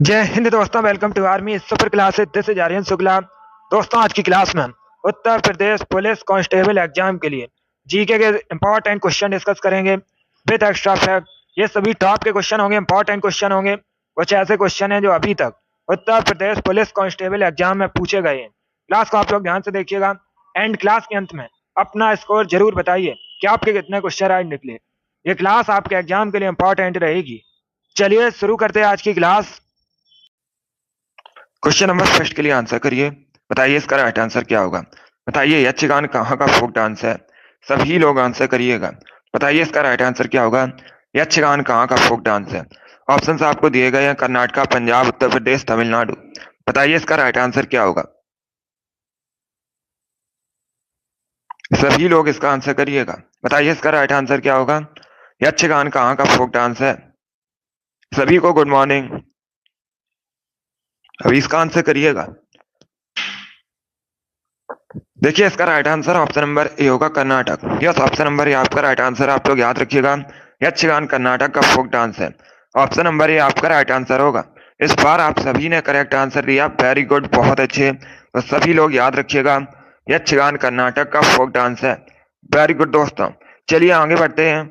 जय हिंद दोस्तों, welcome to army super class. This is Aryan Shukla. दोस्तों, आज की क्लास में हम Uttar Pradesh police constable exam के लिए जीके के इंपॉर्टेंट क्वेश्चन डिस्कस करेंगे विद एक्स्ट्रा फैक्ट। ये सभी टॉप के क्वेश्चन होंगे, इंपॉर्टेंट क्वेश्चन होंगे। कुछ ऐसे क्वेश्चन हैं जो अभी तक उत्तर प्रदेश पुलिस कांस्टेबल एग्जाम में पूछे गए हैं। क्लास को आप लोग ध्यान से देखिएगा एंड क्लास के अंत में अपना स्कोर जरूर बताइए कि आपके कितने क्वेश्चन राइट निकले। ये क्लास आपके एग्जाम के लिए इंपॉर्टेंट रहेगी। चलिए शुरू करते हैं आज की क्लास। क्वेश्चन नंबर फर्स्ट के लिए आंसर करिए। बताइए इसका राइट आंसर क्या होगा। बताइए यक्षगान कहाँ का फोक डांस है। सभी लोग आंसर करिएगा। बताइए इसका राइट आंसर क्या होगा। यक्षगान कहाँ का फोक डांस है। ऑप्शंस आपको दिए गए हैं कर्नाटका, पंजाब, उत्तर प्रदेश, तमिलनाडु। बताइए इसका राइट आंसर क्या होगा। सभी लोग इसका आंसर करिएगा। बताइए इसका राइट आंसर क्या होगा। यक्षगान कहाँ का फोक डांस है। सभी को गुड मॉर्निंग। अभी इसका आंसर करिएगा। देखिए इसका right answer option number A होगा, Karnataka. Yes, option number A आपका राइट आंसर। आप लोग याद रखिएगा, यक्षगान कर्नाटक का फोक डांस है। ऑप्शन नंबर ए आपका राइट आंसर होगा। इस बार आप सभी ने करेक्ट आंसर दिया, वेरी गुड, बहुत अच्छे। तो सभी लोग याद रखिएगा, यक्षगान कर्नाटक का फोक डांस है। वेरी गुड दोस्तों, चलिए आगे बढ़ते हैं।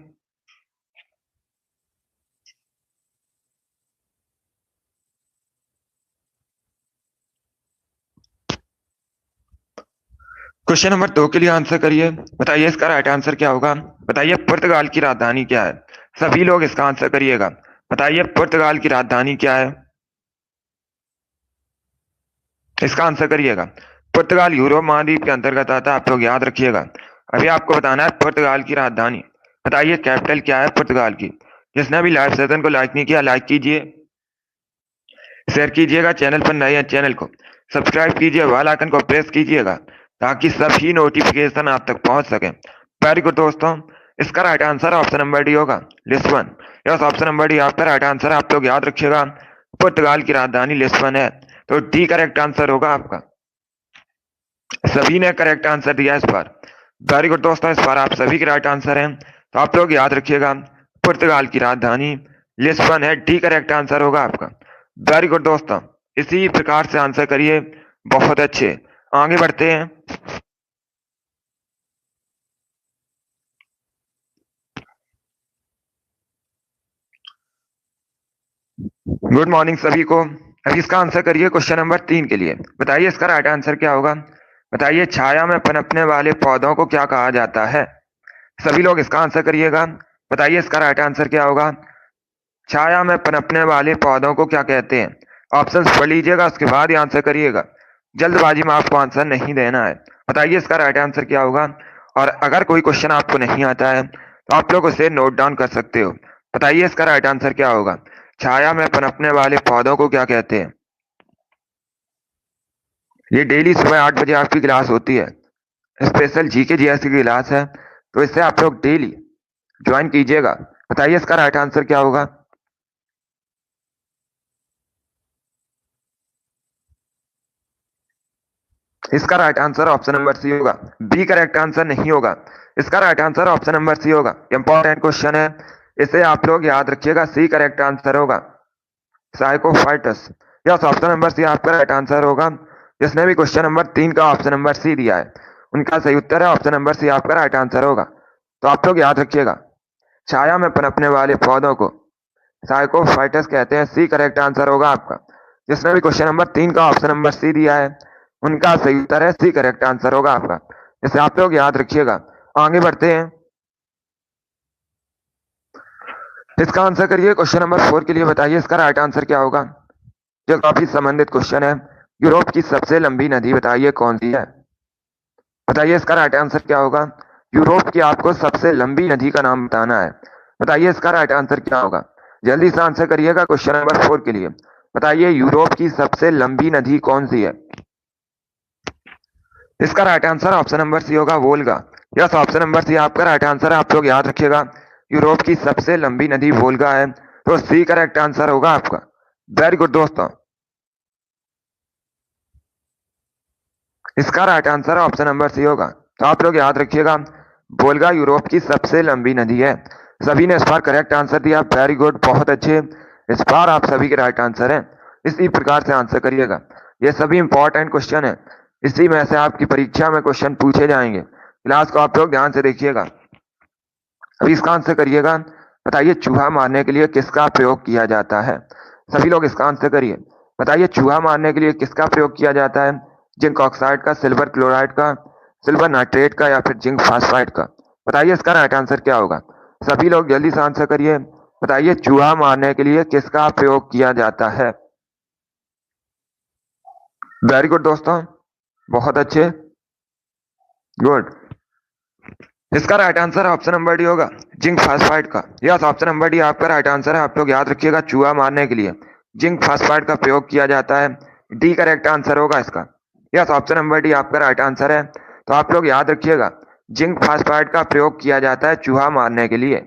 क्वेश्चन नंबर 2 के लिए आंसर करिए। बताइए इसका राइट आंसर क्या होगा। बताइए पुर्तगाल की राजधानी क्या है। सभी लोग इसका आंसर करिएगा। बताइए पुर्तगाल की राजधानी क्या है। इसका आंसर करिएगा। पुर्तगाल यूरोप महाद्वीप के अंतर्गत आता है, आप लोग याद रखिएगा। अभी आपको बताना है पुर्तगाल की राजधानी। बताइए कैपिटल क्या है पुर्तगाल की। जिसने भी लाइव सेशन को लाइक नहीं किया, लाइक कीजिए, शेयर कीजिएगा। चैनल पर नए हैं, चैनल को सब्सक्राइब कीजिए, बेल आइकन को प्रेस कीजिएगा ताकि सभी नोटिफिकेशन आप तक पहुंच सके। वेरी गुड दोस्तों, इसका right answer option number D होगा, Lisbon. Yes, option number D आपका राइट आंसर। आप लोग याद रखिएगा, पुर्तगाल की राजधानी लिस्बन है। तो डी करेक्ट आंसर होगा आपका। सभी ने करेक्ट आंसर दिया इस बार। वेरी गुड दोस्तों, इस बार आप सभी के राइट आंसर हैं। तो आप लोग याद रखिएगा, पुर्तगाल की राजधानी लिस्बन है। डी करेक्ट आंसर होगा आपका। वेरी गुड दोस्तों, इसी प्रकार से आंसर करिए, बहुत अच्छे। आगे बढ़ते हैं। गुड मॉर्निंग सभी को। अभी इसका आंसर करिए क्वेश्चन नंबर 3 के लिए। बताइए इसका राइट आंसर क्या होगा। बताइए छाया में पनपने वाले पौधों को क्या कहा जाता है। सभी लोग इसका आंसर करिएगा। बताइए इसका राइट आंसर क्या होगा। छाया में पनपने वाले पौधों को क्या कहते हैं। ऑप्शंस पढ़ लीजिएगा, उसके बाद ही आंसर करिएगा। जल्दबाजी में आपको आंसर नहीं देना है। बताइए इसका राइट आंसर क्या होगा। और अगर कोई क्वेश्चन आपको नहीं आता है तो आप लोग उसे नोट डाउन कर सकते हो। बताइए इसका राइट आंसर क्या होगा। छाया में पनपने वाले पौधों को क्या कहते हैं। ये डेली सुबह 8 बजे आपकी क्लास होती है, स्पेशल जीके जीएस की क्लास है। तो इससे आप लोग डेली ज्वाइन कीजिएगा। बताइए इसका राइट आंसर क्या होगा। इसका right answer option number C होगा। बी करेक्ट आंसर नहीं होगा। इसका right answer option number C होगा। इंपॉर्टेंट क्वेश्चन है, इसे आप लोग याद रखिएगा। सी करेक्ट आंसर होगा, साइकोफाइटस। यस, ऑप्शन नंबर सी आपका राइट आंसर होगा। जिसने भी क्वेश्चन नंबर 3 का ऑप्शन नंबर सी दिया है, उनका सही उत्तर है ऑप्शन नंबर सी आपका राइट आंसर होगा। तो आप लोग याद रखिएगा, छाया में पनपने वाले पौधों को साइकोफाइटस कहते हैं। सी करेक्ट आंसर होगा आपका। जिसने भी क्वेश्चन नंबर 3 का ऑप्शन नंबर सी दिया है, उनका सही उत्तर है सी करेक्ट आंसर होगा आपका। इसे आप लोग याद रखिएगा। आगे बढ़ते हैं। इसका आंसर करिए क्वेश्चन नंबर 4 के लिए। बताइए इसका राइट आंसर क्या होगा। जो काफी संबंधित क्वेश्चन है। यूरोप की सबसे लंबी नदी बताइए कौन सी है। बताइए इसका राइट आंसर क्या होगा। यूरोप की आपको सबसे लंबी नदी का नाम बताना है। बताइए इसका राइट आंसर क्या होगा। जल्दी से आंसर करिएगा क्वेश्चन नंबर 4 के लिए। बताइए यूरोप की सबसे लंबी नदी कौन सी है। इसका right answer option number C होगा, Volga. Yes, option number C आपका राइट आंसर है। आप लोग याद रखिएगा, यूरोप की सबसे लंबी नदी वोल्गा है। तो सी करेक्ट आंसर होगा आपका। वेरी गुड दोस्तों, इसका right answer option number C होगा। तो आप लोग याद रखिएगा, वोल्गा यूरोप की सबसे लंबी नदी है। सभी ने इस बार करेक्ट आंसर दिया, वेरी गुड, बहुत अच्छे। इस बार आप सभी के राइट आंसर हैं। इसी प्रकार से आंसर करिएगा। ये सभी इंपॉर्टेंट क्वेश्चन है, इसी में से आपकी परीक्षा में क्वेश्चन पूछे जाएंगे। क्लास को आप लोग ध्यान से देखिएगा। अभी इसका आंसर करिएगा। बताइए चूहा मारने के लिए किसका प्रयोग किया जाता है? सभी लोग इसका आंसर करिए। बताइए चूहा मारने के लिए किसका प्रयोग किया जाता है? जिंक ऑक्साइड का, सिल्वर क्लोराइड का, सिल्वर नाइट्रेट का, या फिर जिंक फास्फाइड का? बताइए इसका राइट आंसर क्या होगा? सभी लोग जल्दी से आंसर करिए। बताइए चूहा मारने के लिए किसका प्रयोग किया जाता है? वेरी गुड दोस्तों, बहुत अच्छे, गुड। इसका right answer option number D होगा, जिंक फास्फाइड का। यस, ऑप्शन नंबर डी आपका राइट आंसर है। आप लोग याद रखिएगा, चूहा मारने के लिए जिंक फास्फाइड का प्रयोग किया जाता है। डी करेक्ट आंसर होगा इसका। यस, ऑप्शन नंबर डी आपका राइट आंसर है। तो आप लोग याद रखिएगा, जिंक फास्फाइड का प्रयोग किया जाता है चूहा मारने के लिए।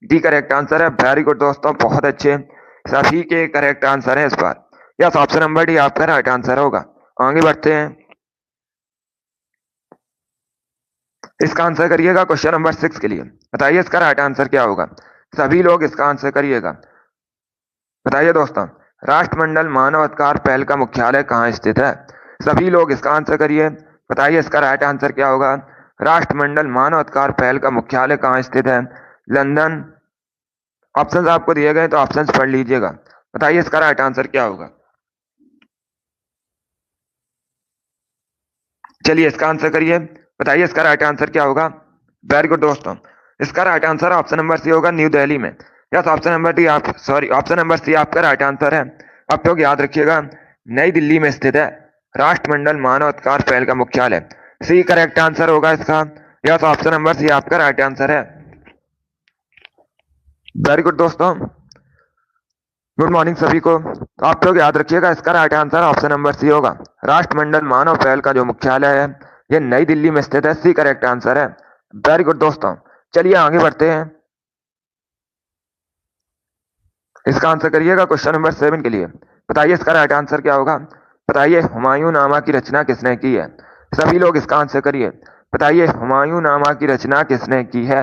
डी करेक्ट आंसर है। वेरी गुड दोस्तों, बहुत अच्छे, सभी के करेक्ट आंसर है इस बार। यस, ऑप्शन नंबर डी आपका राइट आंसर होगा। आगे बढ़ते हैं, इसका आंसर करिएगा क्वेश्चन नंबर 6 के लिए। बताइए इसका राइट आंसर क्या होगा? सभी लोग इसका आंसर करिएगा। बताइए दोस्तों, राष्ट्रमंडल मानव अधिकार पहल का मुख्यालय कहाँ स्थित है? सभी लोग इसका आंसर करिए। बताइए इसका राइट आंसर क्या होगा? राष्ट्रमंडल मानव अधिकार पहल का मुख्यालय कहाँ स्थित है? लंदन। ऑप्शंस आपको दिए गए तो ऑप्शंस पढ़ लीजिएगा। बताइए इसका राइट आंसर क्या होगा? चलिए इसका आंसर करिए। बताइए इसका राइट आंसर क्या होगा? वेरी गुड दोस्तों, इसका right answer option number C होगा, न्यू दिल्ली में। यस, ऑप्शन नंबर डी आप सॉरी ऑप्शन नंबर सी आपका राइट आंसर है। आप लोग याद रखिएगा, नई दिल्ली में स्थित है राष्ट्रमंडल मानव अधिकार पहल का मुख्यालय। सी करेक्ट आंसर होगा इसका। यस, ऑप्शन नंबर सी आपका राइट आंसर है। वेरी गुड दोस्तों, गुड मॉर्निंग सभी को। तो आप लोग याद रखिएगा, इसका right answer option number C होगा। राष्ट्रमंडल मानव पहल का जो मुख्यालय है ये नई दिल्ली में स्थित है। सी करेक्ट आंसर है। वेरी गुड दोस्तों, चलिए आगे बढ़ते हैं। इसका आंसर करिएगा क्वेश्चन नंबर 7 के लिए। बताइए इसका राइट आंसर क्या होगा? बताइए हुमायूं नामा की रचना किसने की है? सभी लोग इसका आंसर करिए। बताइए हुमायूं नामा की रचना किसने की है?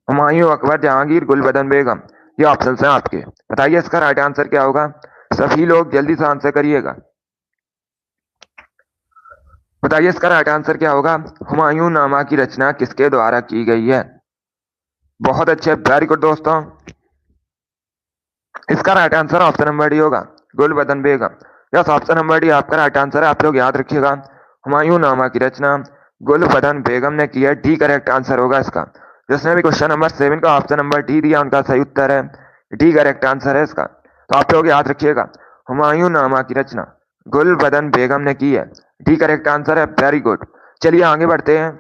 हुमायूं, अकबर, जहांगीर, गुलबदन बेगम। ये ऑप्शन है आपके। बताइए इसका राइट आंसर क्या होगा? सभी लोग जल्दी से आंसर करिएगा। बताइए इसका राइट आंसर क्या होगा? हुमायूं नामा की रचना किसके द्वारा की गई है? बहुत अच्छे, वेरी गुड दोस्तों, इसका right answer option number D होगा, गुलबदन बेगम। यस, ऑप्शन नंबर डी आपका राइट आंसर है। आप लोग याद रखिएगा, हुमायूं नामा की रचना गुलबदन बेगम ने की है। डी करेक्ट आंसर होगा इसका। जिसने भी क्वेश्चन नंबर 7 का ऑप्शन नंबर डी दिया उनका सही उत्तर है। डी करेक्ट आंसर है इसका। तो आप लोग याद रखिएगा, हुमायूं नामा की रचना गुलबदन बेगम ने की है। डी करेक्ट आंसर है। वेरी गुड, चलिए आगे बढ़ते हैं।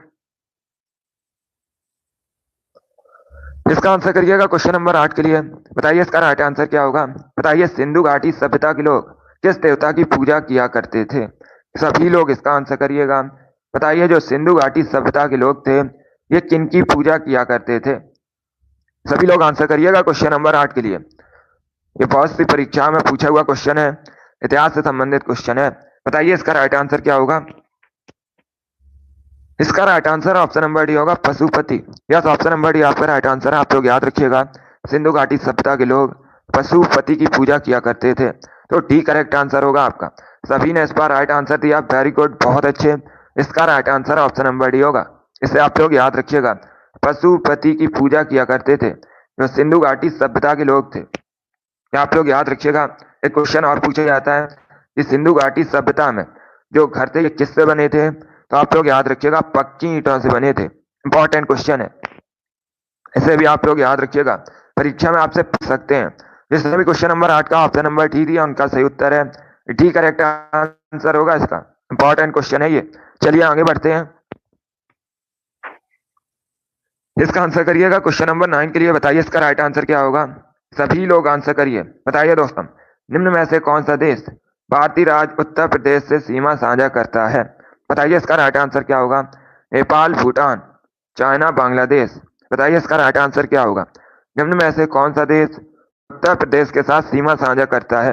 इसका आंसर करिएगा क्वेश्चन नंबर 8 के लिए। बताइए इसका राइट आंसर क्या होगा? बताइए सिंधु घाटी सभ्यता के लोग किस देवता की पूजा किया करते थे? सभी लोग इसका आंसर करिएगा। बताइए जो सिंधु घाटी सभ्यता के लोग थे ये किनकी पूजा किया करते थे? सभी लोग आंसर करिएगा क्वेश्चन नंबर 8 के लिए। ये बहुत सी परीक्षा में पूछा हुआ क्वेश्चन है, इतिहास से संबंधित क्वेश्चन है। बताइए इसका राइट आंसर क्या होगा? इसका right answer option number D होगा, Pashupati. Yes, option number D आपका राइट आंसर है। आप लोग याद रखिएगा, सिंधु घाटी सभ्यता के लोग पशुपति की पूजा किया करते थे। तो डी करेक्ट आंसर होगा आपका। सभी ने इस बार राइट आंसर दिया, वेरी गुड, बहुत अच्छे। इसका right answer option number D होगा। इसे आप लोग याद रखिएगा, पशुपति की पूजा किया करते थे जो सिंधु घाटी सभ्यता के लोग थे। आप लोग याद रखिएगा, एक क्वेश्चन और पूछा जाता है कि सिंधु घाटी सभ्यता में जो घर थे ये किससे बने थे? तो आप लोग याद रखिएगा, पक्की ईंटों से बने थे। इंपॉर्टेंट क्वेश्चन है, इसे भी आप लोग याद रखिएगा, परीक्षा में आपसे पूछ सकते हैं। जिसने भी क्वेश्चन नंबर 8 का ऑप्शन नंबर डी दिया उनका सही उत्तर है। डी करेक्ट आंसर होगा इसका। इंपॉर्टेंट क्वेश्चन है ये। चलिए आगे बढ़ते हैं। इसका आंसर करिएगा क्वेश्चन नंबर 9 के लिए। बताइए इसका राइट आंसर क्या होगा? सभी लोग आंसर करिए। बताइए दोस्तों, निम्न में से कौन सा देश भारतीय राज्य उत्तर प्रदेश से सीमा साझा करता है? बताइए इसका राइट आंसर क्या होगा? नेपाल, भूटान, चाइना, बांग्लादेश। बताइए इसका राइट आंसर क्या होगा? निम्न में से कौन सा देश उत्तर प्रदेश के साथ सीमा साझा करता है?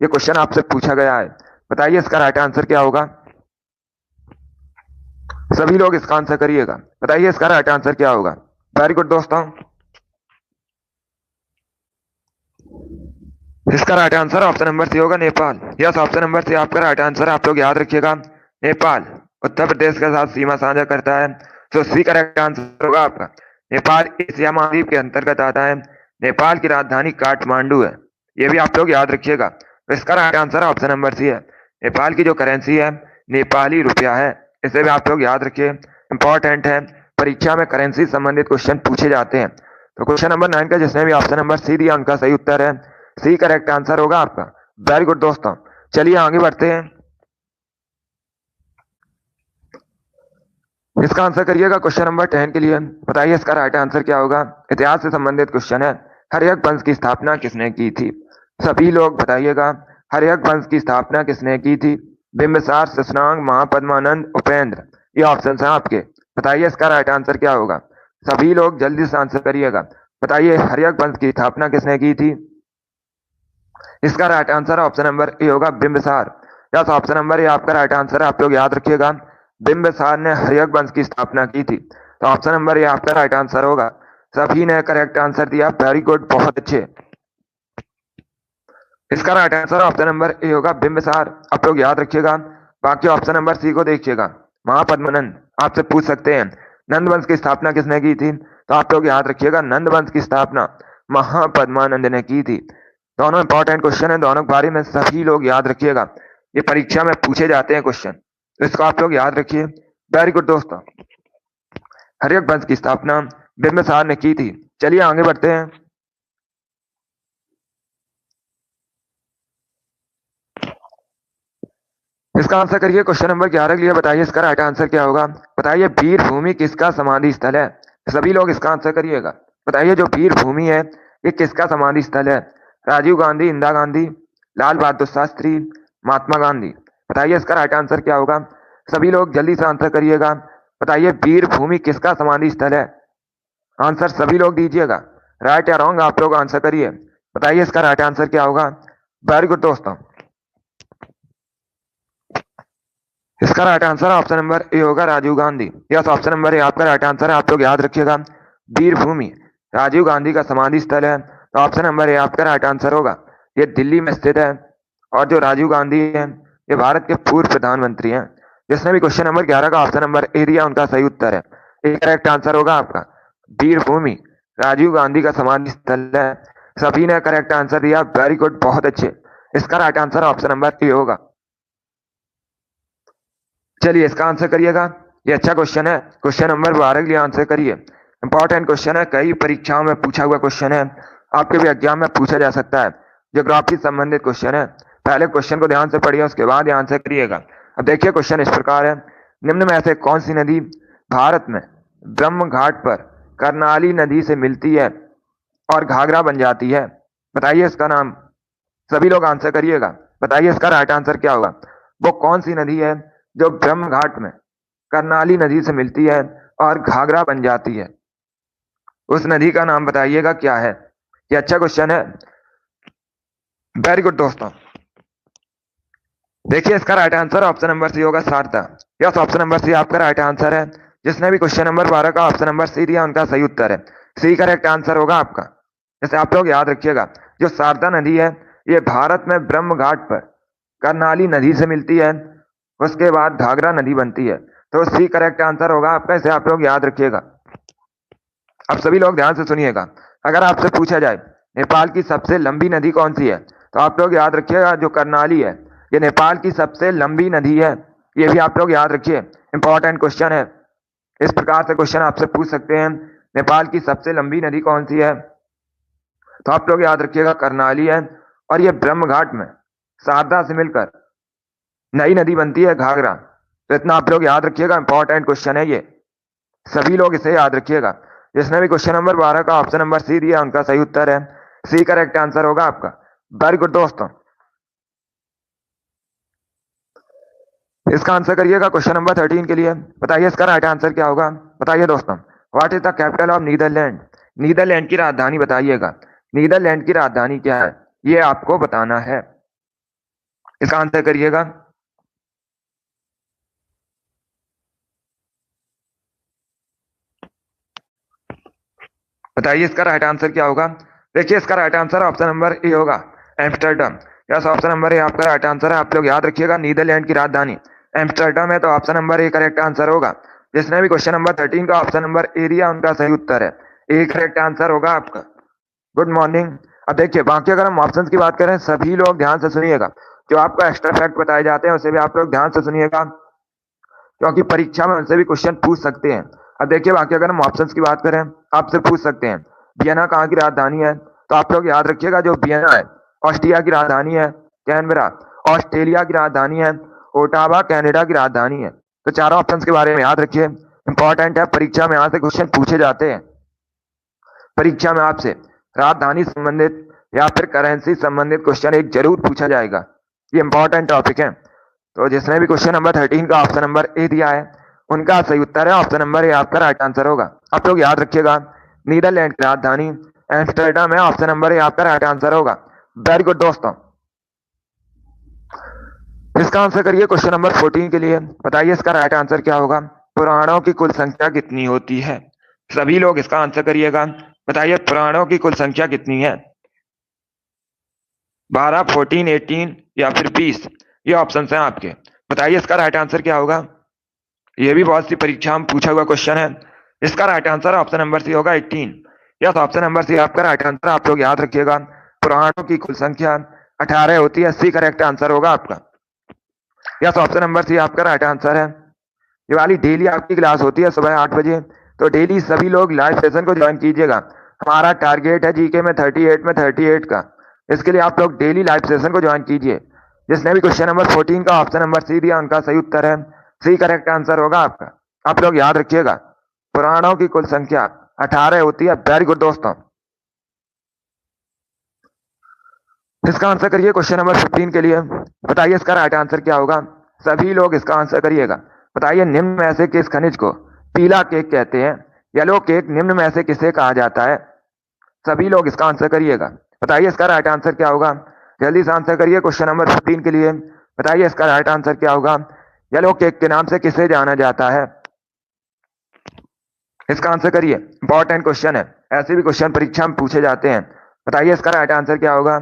ये क्वेश्चन आपसे पूछा गया है। बताइए इसका राइट आंसर क्या होगा? सभी लोग इसका आंसर करिएगा। बताइए इसका राइट आंसर क्या होगा? वेरी गुड दोस्तों, इसका right answer option number C होगा, Nepal. Yes, option number C आपका राइट आंसर है। आप लोग याद रखिएगा, नेपाल उत्तर प्रदेश के साथ सीमा साझा करता है, तो सी करेक्ट आंसर होगा आपका। नेपाल एशिया महाद्वीप के अंतर्गत आता है। नेपाल की राजधानी काठमांडू है, ये भी आप लोग याद रखिएगा। तो इसका right answer option number C है। नेपाल की जो करेंसी है नेपाली रुपया है, इसे भी आप लोग याद रखिए, इंपॉर्टेंट है, परीक्षा में करेंसी संबंधित क्वेश्चन पूछे जाते हैं। तो क्वेश्चन नंबर 9 का जिसने भी ऑप्शन नंबर सी दिया उनका सही उत्तर है, सी करेक्ट आंसर होगा आपका। वेरी गुड दोस्तों, चलिए आगे बढ़ते हैं। इसका आंसर करिएगा क्वेश्चन नंबर 10 के लिए। बताइए इसका राइट आंसर क्या होगा। इतिहास से संबंधित क्वेश्चन है। हर्यक वंश की स्थापना किसने की थी? सभी लोग बताइएगा, हर्यक वंश की स्थापना किसने की थी? बिंबिसार, शशांक, महापद्मानंद, उपेंद्र, ये ऑप्शन है आपके। बताइए इसका राइट आंसर क्या होगा। सभी लोग जल्दी से आंसर करिएगा। बताइए हर्यक वंश की स्थापना किसने की थी। इसका right answer option number A होगा, Bimbisara. Yes, option number A आपका राइट आंसर है। आप लोग याद रखिएगा, बिंबिसार ने हर्यक वंश की स्थापना की थी। तो ऑप्शन नंबर ए आपका राइट आंसर होगा। सभी ने करेक्ट आंसर दिया, वेरी गुड, बहुत अच्छे। इसका right answer option number A होगा, बिंबिसार। आप लोग याद रखिएगा। बाकी ऑप्शन नंबर सी को देखिएगा, महापद्मनंद। आपसे पूछ सकते हैं नंद वंश की स्थापना किसने की थी, तो आप लोग याद रखिएगा, नंद वंश की स्थापना महापद्मानंद ने की थी। दोनों इंपॉर्टेंट क्वेश्चन है, दोनों के बारे में सभी लोग याद रखिएगा, ये परीक्षा में पूछे जाते हैं क्वेश्चन, तो इसको आप लोग याद रखिए। वेरी गुड दोस्तों, हर्यक वंश की स्थापना बिंबिसार ने की थी। चलिए आगे बढ़ते हैं। इसका आंसर करिए क्वेश्चन नंबर 11 के लिए। बताइए इसका राइट आंसर क्या होगा। बताइए वीर भूमि किसका समाधि स्थल है। सभी लोग इसका आंसर करिएगा। बताइए जो वीर भूमि है ये किसका समाधि स्थल है। राजीव गांधी, इंदिरा गांधी, लाल बहादुर शास्त्री, महात्मा गांधी। बताइए इसका राइट आंसर क्या होगा। सभी लोग जल्दी से आंसर करिएगा। बताइए वीर भूमि किसका समाधि स्थल है। आंसर सभी लोग दीजिएगा, राइट या रॉन्ग आप लोग आंसर करिए। बताइए इसका राइट आंसर क्या होगा। वेरी गुड दोस्तों, इसका right answer option number A होगा, Rajiv Gandhi. Yes, option number A आपका राइट आंसर है। आप लोग याद रखिएगा, वीर भूमि राजीव गांधी का समाधि स्थल है, तो ऑप्शन नंबर ए आपका राइट आंसर होगा। ये दिल्ली में स्थित है, और जो राजीव गांधी है ये भारत के पूर्व प्रधानमंत्री हैं। जिसने भी क्वेश्चन नंबर 11 का ऑप्शन नंबर ए दिया उनका सही उत्तर है, ये करेक्ट आंसर होगा आपका। वीर भूमि राजीव गांधी का समाधि स्थल है। सभी ने करेक्ट आंसर दिया, वेरी गुड, बहुत अच्छे। इसका right answer option number A होगा। चलिए इसका आंसर करिएगा, ये अच्छा क्वेश्चन है। क्वेश्चन नंबर 12 के लिए आंसर करिए। इंपॉर्टेंट क्वेश्चन है, कई परीक्षाओं में पूछा हुआ क्वेश्चन है, आपके भी एग्जाम में पूछा जा सकता है। ज्योग्राफी संबंधित क्वेश्चन है। पहले क्वेश्चन को ध्यान से पढ़िए, उसके बाद ये आंसर करिएगा। अब देखिए क्वेश्चन इस प्रकार है, निम्न में से कौन सी नदी भारत में ब्रह्म घाट पर करनाली नदी से मिलती है और घाघरा बन जाती है। बताइए इसका नाम। सभी लोग आंसर करिएगा। बताइए इसका राइट आंसर क्या होगा। वो कौन सी नदी है जो ब्रह्म घाट में करनाली नदी से मिलती है और घाघरा बन जाती है। उस नदी का नाम बताइएगा क्या है। ये अच्छा क्वेश्चन है, वेरी गुड दोस्तों। देखिए इसका right answer option number C होगा, Sharda. Yes, option number C आपका राइट आंसर है। जिसने भी क्वेश्चन नंबर 12 का ऑप्शन नंबर सी दिया उनका सही उत्तर है, सी करेक्ट आंसर होगा आपका। जैसे आप लोग याद रखिएगा, जो शारदा नदी है ये भारत में ब्रह्म घाट पर करनाली नदी से मिलती है, उसके बाद घाघरा नदी बनती है, तो सी करेक्ट आंसर होगा आपका। इसे आप लोग याद रखिएगा। अब सभी लोग ध्यान से सुनिएगा। अगर आपसे पूछा जाए नेपाल की सबसे लंबी नदी कौन सी है, तो आप लोग याद रखिएगा जो करनाली है ये नेपाल की सबसे लंबी नदी है। ये भी आप लोग याद रखिए, इंपॉर्टेंट क्वेश्चन है। इस प्रकार से क्वेश्चन आपसे पूछ सकते हैं, नेपाल की सबसे लंबी नदी कौन सी है, तो आप लोग याद रखिएगा करनाली है। और ये ब्रह्म घाट में शारदा से मिलकर नई नदी बनती है घाघरा। तो इतना आप लोग याद रखिएगा, इंपॉर्टेंट क्वेश्चन है ये, सभी लोग इसे याद रखिएगा। जिसने भी क्वेश्चन नंबर 12 का ऑप्शन नंबर सी दिया उनका सही उत्तर है, सी करेक्ट आंसर होगा आपका। वेरी गुड दोस्तों, इसका आंसर करिएगा क्वेश्चन नंबर 13 के लिए। बताइए इसका राइट आंसर क्या होगा। बताइए दोस्तों, what is the capital of Netherlands. Netherlands की राजधानी बताइएगा। नीदरलैंड की राजधानी क्या है ये आपको बताना है, इसका आंसर करिएगा। बताइए इसका राइट आंसर क्या होगा। देखिए इसका right answer option number A होगा, Amsterdam. Yes, option number A आपका राइट आंसर है। आप लोग याद रखिएगा, नीदरलैंड की राजधानी एम्स्टर्डम है, तो option number A correct answer होगा। जिसने भी क्वेश्चन नंबर 13 का ऑप्शन नंबर ए दिया उनका सही उत्तर है, ए करेक्ट आंसर होगा आपका। Good morning. अब देखिए बाकी अगर हम ऑप्शंस की बात करें, सभी लोग ध्यान से सुनिएगा, जो आपको एक्स्ट्रा फैक्ट बताए जाते हैं उसे भी आप लोग ध्यान से सुनिएगा, क्योंकि परीक्षा में उनसे भी क्वेश्चन पूछ सकते हैं। अब देखिए बाकी अगर हम ऑप्शंस की बात करें, आपसे पूछ सकते हैं वियना कहाँ की राजधानी है, तो आप लोग याद रखिएगा जो वियना है ऑस्ट्रिया की राजधानी है, कैनबरा ऑस्ट्रेलिया की राजधानी है, ओटावा कनाडा की राजधानी है। तो चारों ऑप्शंस के बारे में याद रखिए, इंपॉर्टेंट है, परीक्षा में यहाँ से क्वेश्चन पूछे जाते हैं। परीक्षा में आपसे राजधानी संबंधित या फिर करेंसी संबंधित क्वेश्चन एक जरूर पूछा जाएगा, ये इंपॉर्टेंट टॉपिक है। तो जिसने भी क्वेश्चन नंबर 13 का ऑप्शन नंबर ए दिया है उनका सही उत्तर है ऑप्शन नंबर ए आपका राइट आंसर होगा। आप लोग याद रखिएगा, नीदरलैंड की राजधानी एम्स्टर्डम है, ऑप्शन नंबर ए आपका राइट आंसर होगा। वेरी गुड दोस्तों, इसका आंसर करिए क्वेश्चन नंबर 14 के लिए। बताइए इसका राइट आंसर क्या होगा। पुराणों की कुल संख्या कितनी होती है? सभी लोग इसका आंसर करिएगा। बताइए पुराणों की कुल संख्या कितनी है? 12, 14, 18 या फिर 20? ये ऑप्शन हैं आपके। बताइए इसका राइट आंसर क्या होगा। ये भी बहुत सी परीक्षा में पूछा हुआ क्वेश्चन है। इसका right answer option number C होगा 18। यस, ऑप्शन नंबर सी आपका राइट आंसर। आप लोग याद रखिएगा, पुराणों की कुल संख्या 18 होती है, सी करेक्ट आंसर होगा आपका। यस, ऑप्शन नंबर सी आपका राइट आंसर है। ये वाली डेली आपकी क्लास होती है सुबह 8 बजे, तो डेली सभी लोग लाइव सेशन को ज्वाइन कीजिएगा। हमारा टारगेट है जीके में 38 का, इसके लिए आप लोग डेली लाइव सेशन को ज्वाइन कीजिए। जिसने भी क्वेश्चन नंबर 14 का ऑप्शन नंबर सी दिया उनका सही उत्तर है, सी करेक्ट आंसर होगा आपका। आप लोग याद रखिएगा, पुराणों की कुल संख्या 18 होती है। वेरी गुड दोस्तों, इसका आंसर करिए क्वेश्चन नंबर 15 के लिए। बताइए इसका राइट आंसर क्या होगा। सभी लोग इसका आंसर करिएगा। बताइए निम्न में से किस खनिज को पीला केक कहते हैं? येलो केक निम्न में से किसे कहा जाता है? सभी लोग इसका आंसर करिएगा। बताइए इसका राइट आंसर क्या होगा। जल्दी से आंसर करिए क्वेश्चन नंबर 15 के लिए। बताइए इसका राइट आंसर क्या होगा। येलो केक के नाम से किसे जाना जाता है? इसका आंसर करिए, इंपॉर्टेंट क्वेश्चन है, ऐसे भी क्वेश्चन परीक्षा में पूछे जाते हैं। बताइए इसका राइट आंसर क्या होगा।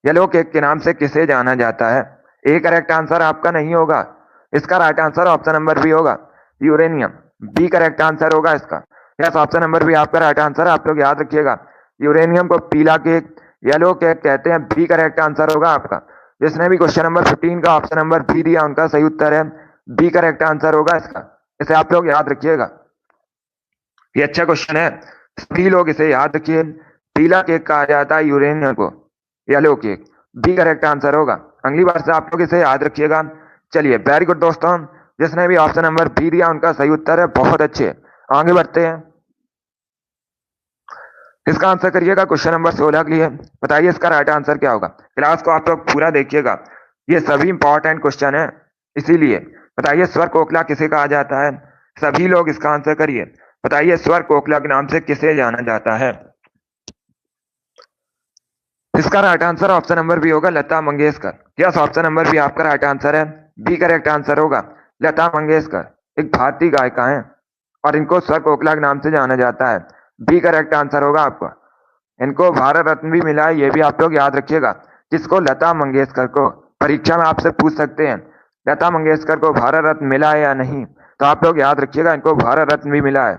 येलो केक के नाम से किसे जाना जाता है? ए करेक्ट आंसर आपका नहीं होगा, इसका right answer option number B होगा, यूरेनियम। बी करेक्ट आंसर होगा इसका। यस, ऑप्शन नंबर बी आपका राइट आंसर है। आप लोग याद रखिएगा, यूरेनियम को पीला केक, येलो केक कहते हैं। बी करेक्ट आंसर होगा आपका। जिसने भी क्वेश्चन नंबर 15 का ऑप्शन नंबर बी दिया उनका सही उत्तर है, बी करेक्ट आंसर होगा इसका। इसे आप लोग याद रखिएगा, ये अच्छा क्वेश्चन है, सभी लोग इसे याद रखिए। पीला केक कहा जाता है यूरेनियम को, yellow cake. B correct answer होगा। अगली बार से आप लोग इसे याद रखिएगा। चलिए वेरी गुड दोस्तों, जिसने भी ऑप्शन नंबर बी दिया उनका सही उत्तर है, बहुत अच्छे। आगे बढ़ते हैं, इसका आंसर करिएगा क्वेश्चन नंबर 16 के लिए। बताइए इसका राइट आंसर क्या होगा। क्लास को आप लोग पूरा देखिएगा, ये सभी इंपॉर्टेंट क्वेश्चन है, इसीलिए। बताइए स्वर कोकिला किसे कहा जाता है? सभी लोग इसका आंसर करिए। बताइए स्वर कोकिला के नाम से किसे जाना जाता है? इसका right answer option number B होगा, Lata Mangeshkar. Yes, option number B आपका राइट आंसर है, बी करेक्ट आंसर होगा। लता मंगेशकर एक भारतीय गायिका है और इनको स्वर कोकिला के नाम से जाना जाता है। बी करेक्ट आंसर होगा आपका। इनको भारत रत्न भी मिला है, ये भी आप लोग याद रखिएगा। किसको? लता मंगेशकर को। परीक्षा में आपसे पूछ सकते हैं लता मंगेशकर को भारत रत्न मिला है या नहीं, तो आप लोग याद रखिएगा इनको भारत रत्न भी मिला है।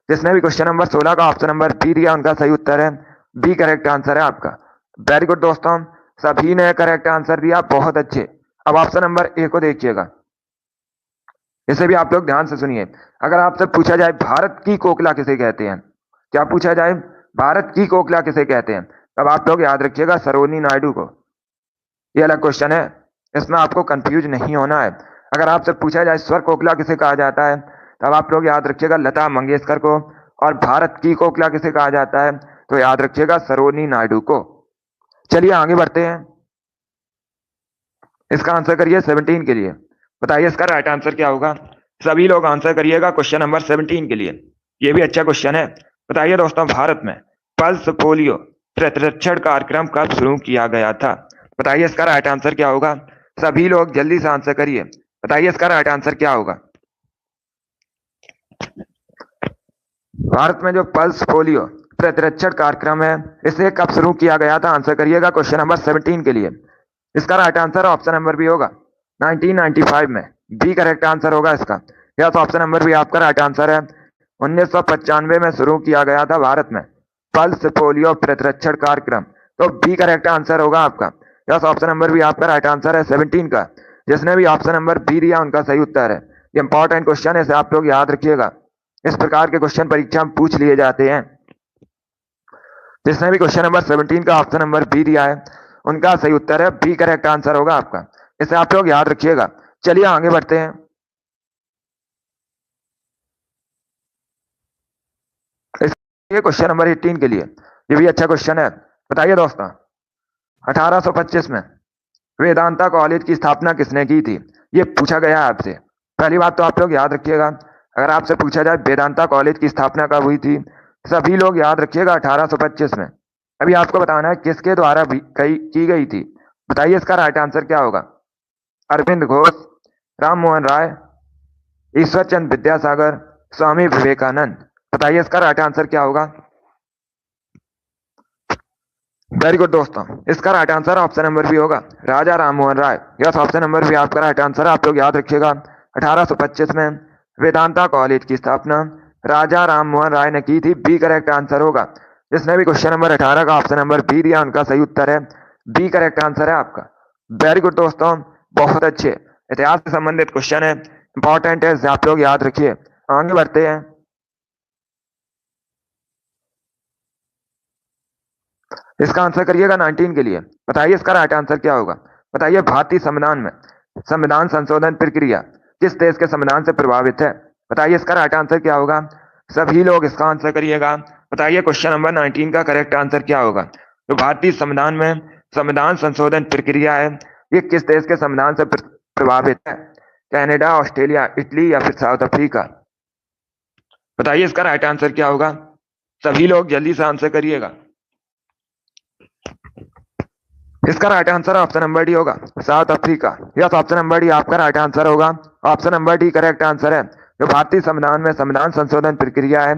जिसने भी क्वेश्चन नंबर 16 का ऑप्शन नंबर बी दिया उनका सही उत्तर है, बी करेक्ट आंसर है आपका। वेरी गुड दोस्तों, सभी ने करेक्ट आंसर दिया, बहुत अच्छे। अब ऑप्शन नंबर ए को देखिएगा, इसे भी आप लोग ध्यान से सुनिए। अगर आपसे पूछा जाए भारत की कोकिला किसे कहते हैं, क्या पूछा जाए, भारत की कोकिला किसे कहते हैं, तब आप लोग याद रखिएगा सरोजिनी नायडू को। ये अलग क्वेश्चन है, इसमें आपको कंफ्यूज नहीं होना है। अगर आपसे पूछा जाए स्वर कोकिला किसे कहा जाता है, तब आप लोग याद रखिएगा लता मंगेशकर को। और भारत की कोकिला किसे कहा जाता है, तो याद रखिएगा सरोजिनी नायडू को। चलिए आगे बढ़ते हैं, इसका आंसर करिए 17 के लिए। बताइए इसका राइट आंसर क्या होगा। सभी लोग आंसर करिएगा क्वेश्चन नंबर 17 के लिए, ये भी अच्छा क्वेश्चन है। बताइए दोस्तों, भारत में पल्स पोलियो प्रतिरक्षण कार्यक्रम कब शुरू किया गया था? बताइए इसका राइट आंसर क्या होगा। सभी लोग जल्दी से आंसर करिए। बताइए इसका राइट आंसर क्या होगा। भारत में जो पल्स पोलियो प्रतिरक्षण कार्यक्रम है, इसे कब शुरू किया गया था? आंसर करिएगा क्वेश्चन नंबर 17 के लिए। इसका right answer option number B होगा 1995 में। बी करेक्ट आंसर होगा इसका। यस, ऑप्शन नंबर बी आपका राइट आंसर है। 1995 में शुरू किया गया था भारत में पल्स पोलियो प्रतिरक्षण कार्यक्रम। तो बी करेक्ट आंसर होगा आपका। यस, ऑप्शन नंबर बी आपका राइट आंसर है 17 का। जिसने भी ऑप्शन नंबर बी दिया उनका सही उत्तर है। ये इंपॉर्टेंट क्वेश्चन है, इसे आप लोग याद रखिएगा। इस प्रकार के क्वेश्चन परीक्षा में पूछ लिए जाते हैं। जिसने भी क्वेश्चन नंबर 17 का ऑप्शन नंबर बी दिया है उनका सही उत्तर है बी करेक्ट आंसर होगा आपका। इसे आप लोग याद रखिएगा। चलिए आगे बढ़ते हैं। ये क्वेश्चन नंबर 18 के लिए, ये भी अच्छा क्वेश्चन है। बताइए दोस्तों, 1825 में वेदांता कॉलेज की स्थापना किसने की थी? ये पूछा गया है आपसे। पहली बात तो आप लोग याद रखिएगा, अगर आपसे पूछा जाए वेदांता कॉलेज की स्थापना कब हुई थी, सभी लोग याद रखिएगा 1825 में। अभी आपको बताना है किसके द्वारा की गई थी। बताइए इसका राइट आंसर क्या होगा? अरविंद घोष, राम मोहन राय, ईश्वर चंद्र विद्यासागर, स्वामी विवेकानंद। बताइए इसका राइट आंसर क्या होगा? वेरी गुड दोस्तों, इसका right answer option number B होगा Raja Ram Mohan Roy. Yes, option number B आपका राइट आंसर है। आप लोग याद रखिएगा 1825 में वेदांता कॉलेज की स्थापना राजा राम मोहन राय ने की थी। बी करेक्ट आंसर होगा। जिसने भी क्वेश्चन नंबर 18 का ऑप्शन नंबर बी दिया उनका सही उत्तर है बी करेक्ट आंसर है आपका। वेरी गुड दोस्तों, बहुत अच्छे। इतिहास से संबंधित क्वेश्चन है, इंपॉर्टेंट है, आप लोग याद रखिए। आगे बढ़ते हैं। इसका आंसर करिएगा 19 के लिए। बताइए इसका राइट आंसर क्या होगा? बताइए भारतीय संविधान में संविधान संशोधन प्रक्रिया किस देश के संविधान से प्रभावित है? बताइए इसका राइट आंसर क्या होगा? सभी लोग इसका आंसर करिएगा। बताइए क्वेश्चन नंबर 19 का करेक्ट आंसर क्या होगा? तो भारतीय संविधान में संविधान संशोधन प्रक्रिया है, ये किस देश के संविधान से प्रभावित है? कनाडा, ऑस्ट्रेलिया, इटली या फिर साउथ अफ्रीका? बताइए इसका राइट आंसर क्या होगा? सभी लोग जल्दी से आंसर करिएगा। इसका right answer option number D होगा South Africa. Yes, option number D आपका राइट आंसर होगा। Option number D correct answer है। जो भारतीय संविधान में संविधान संशोधन प्रक्रिया है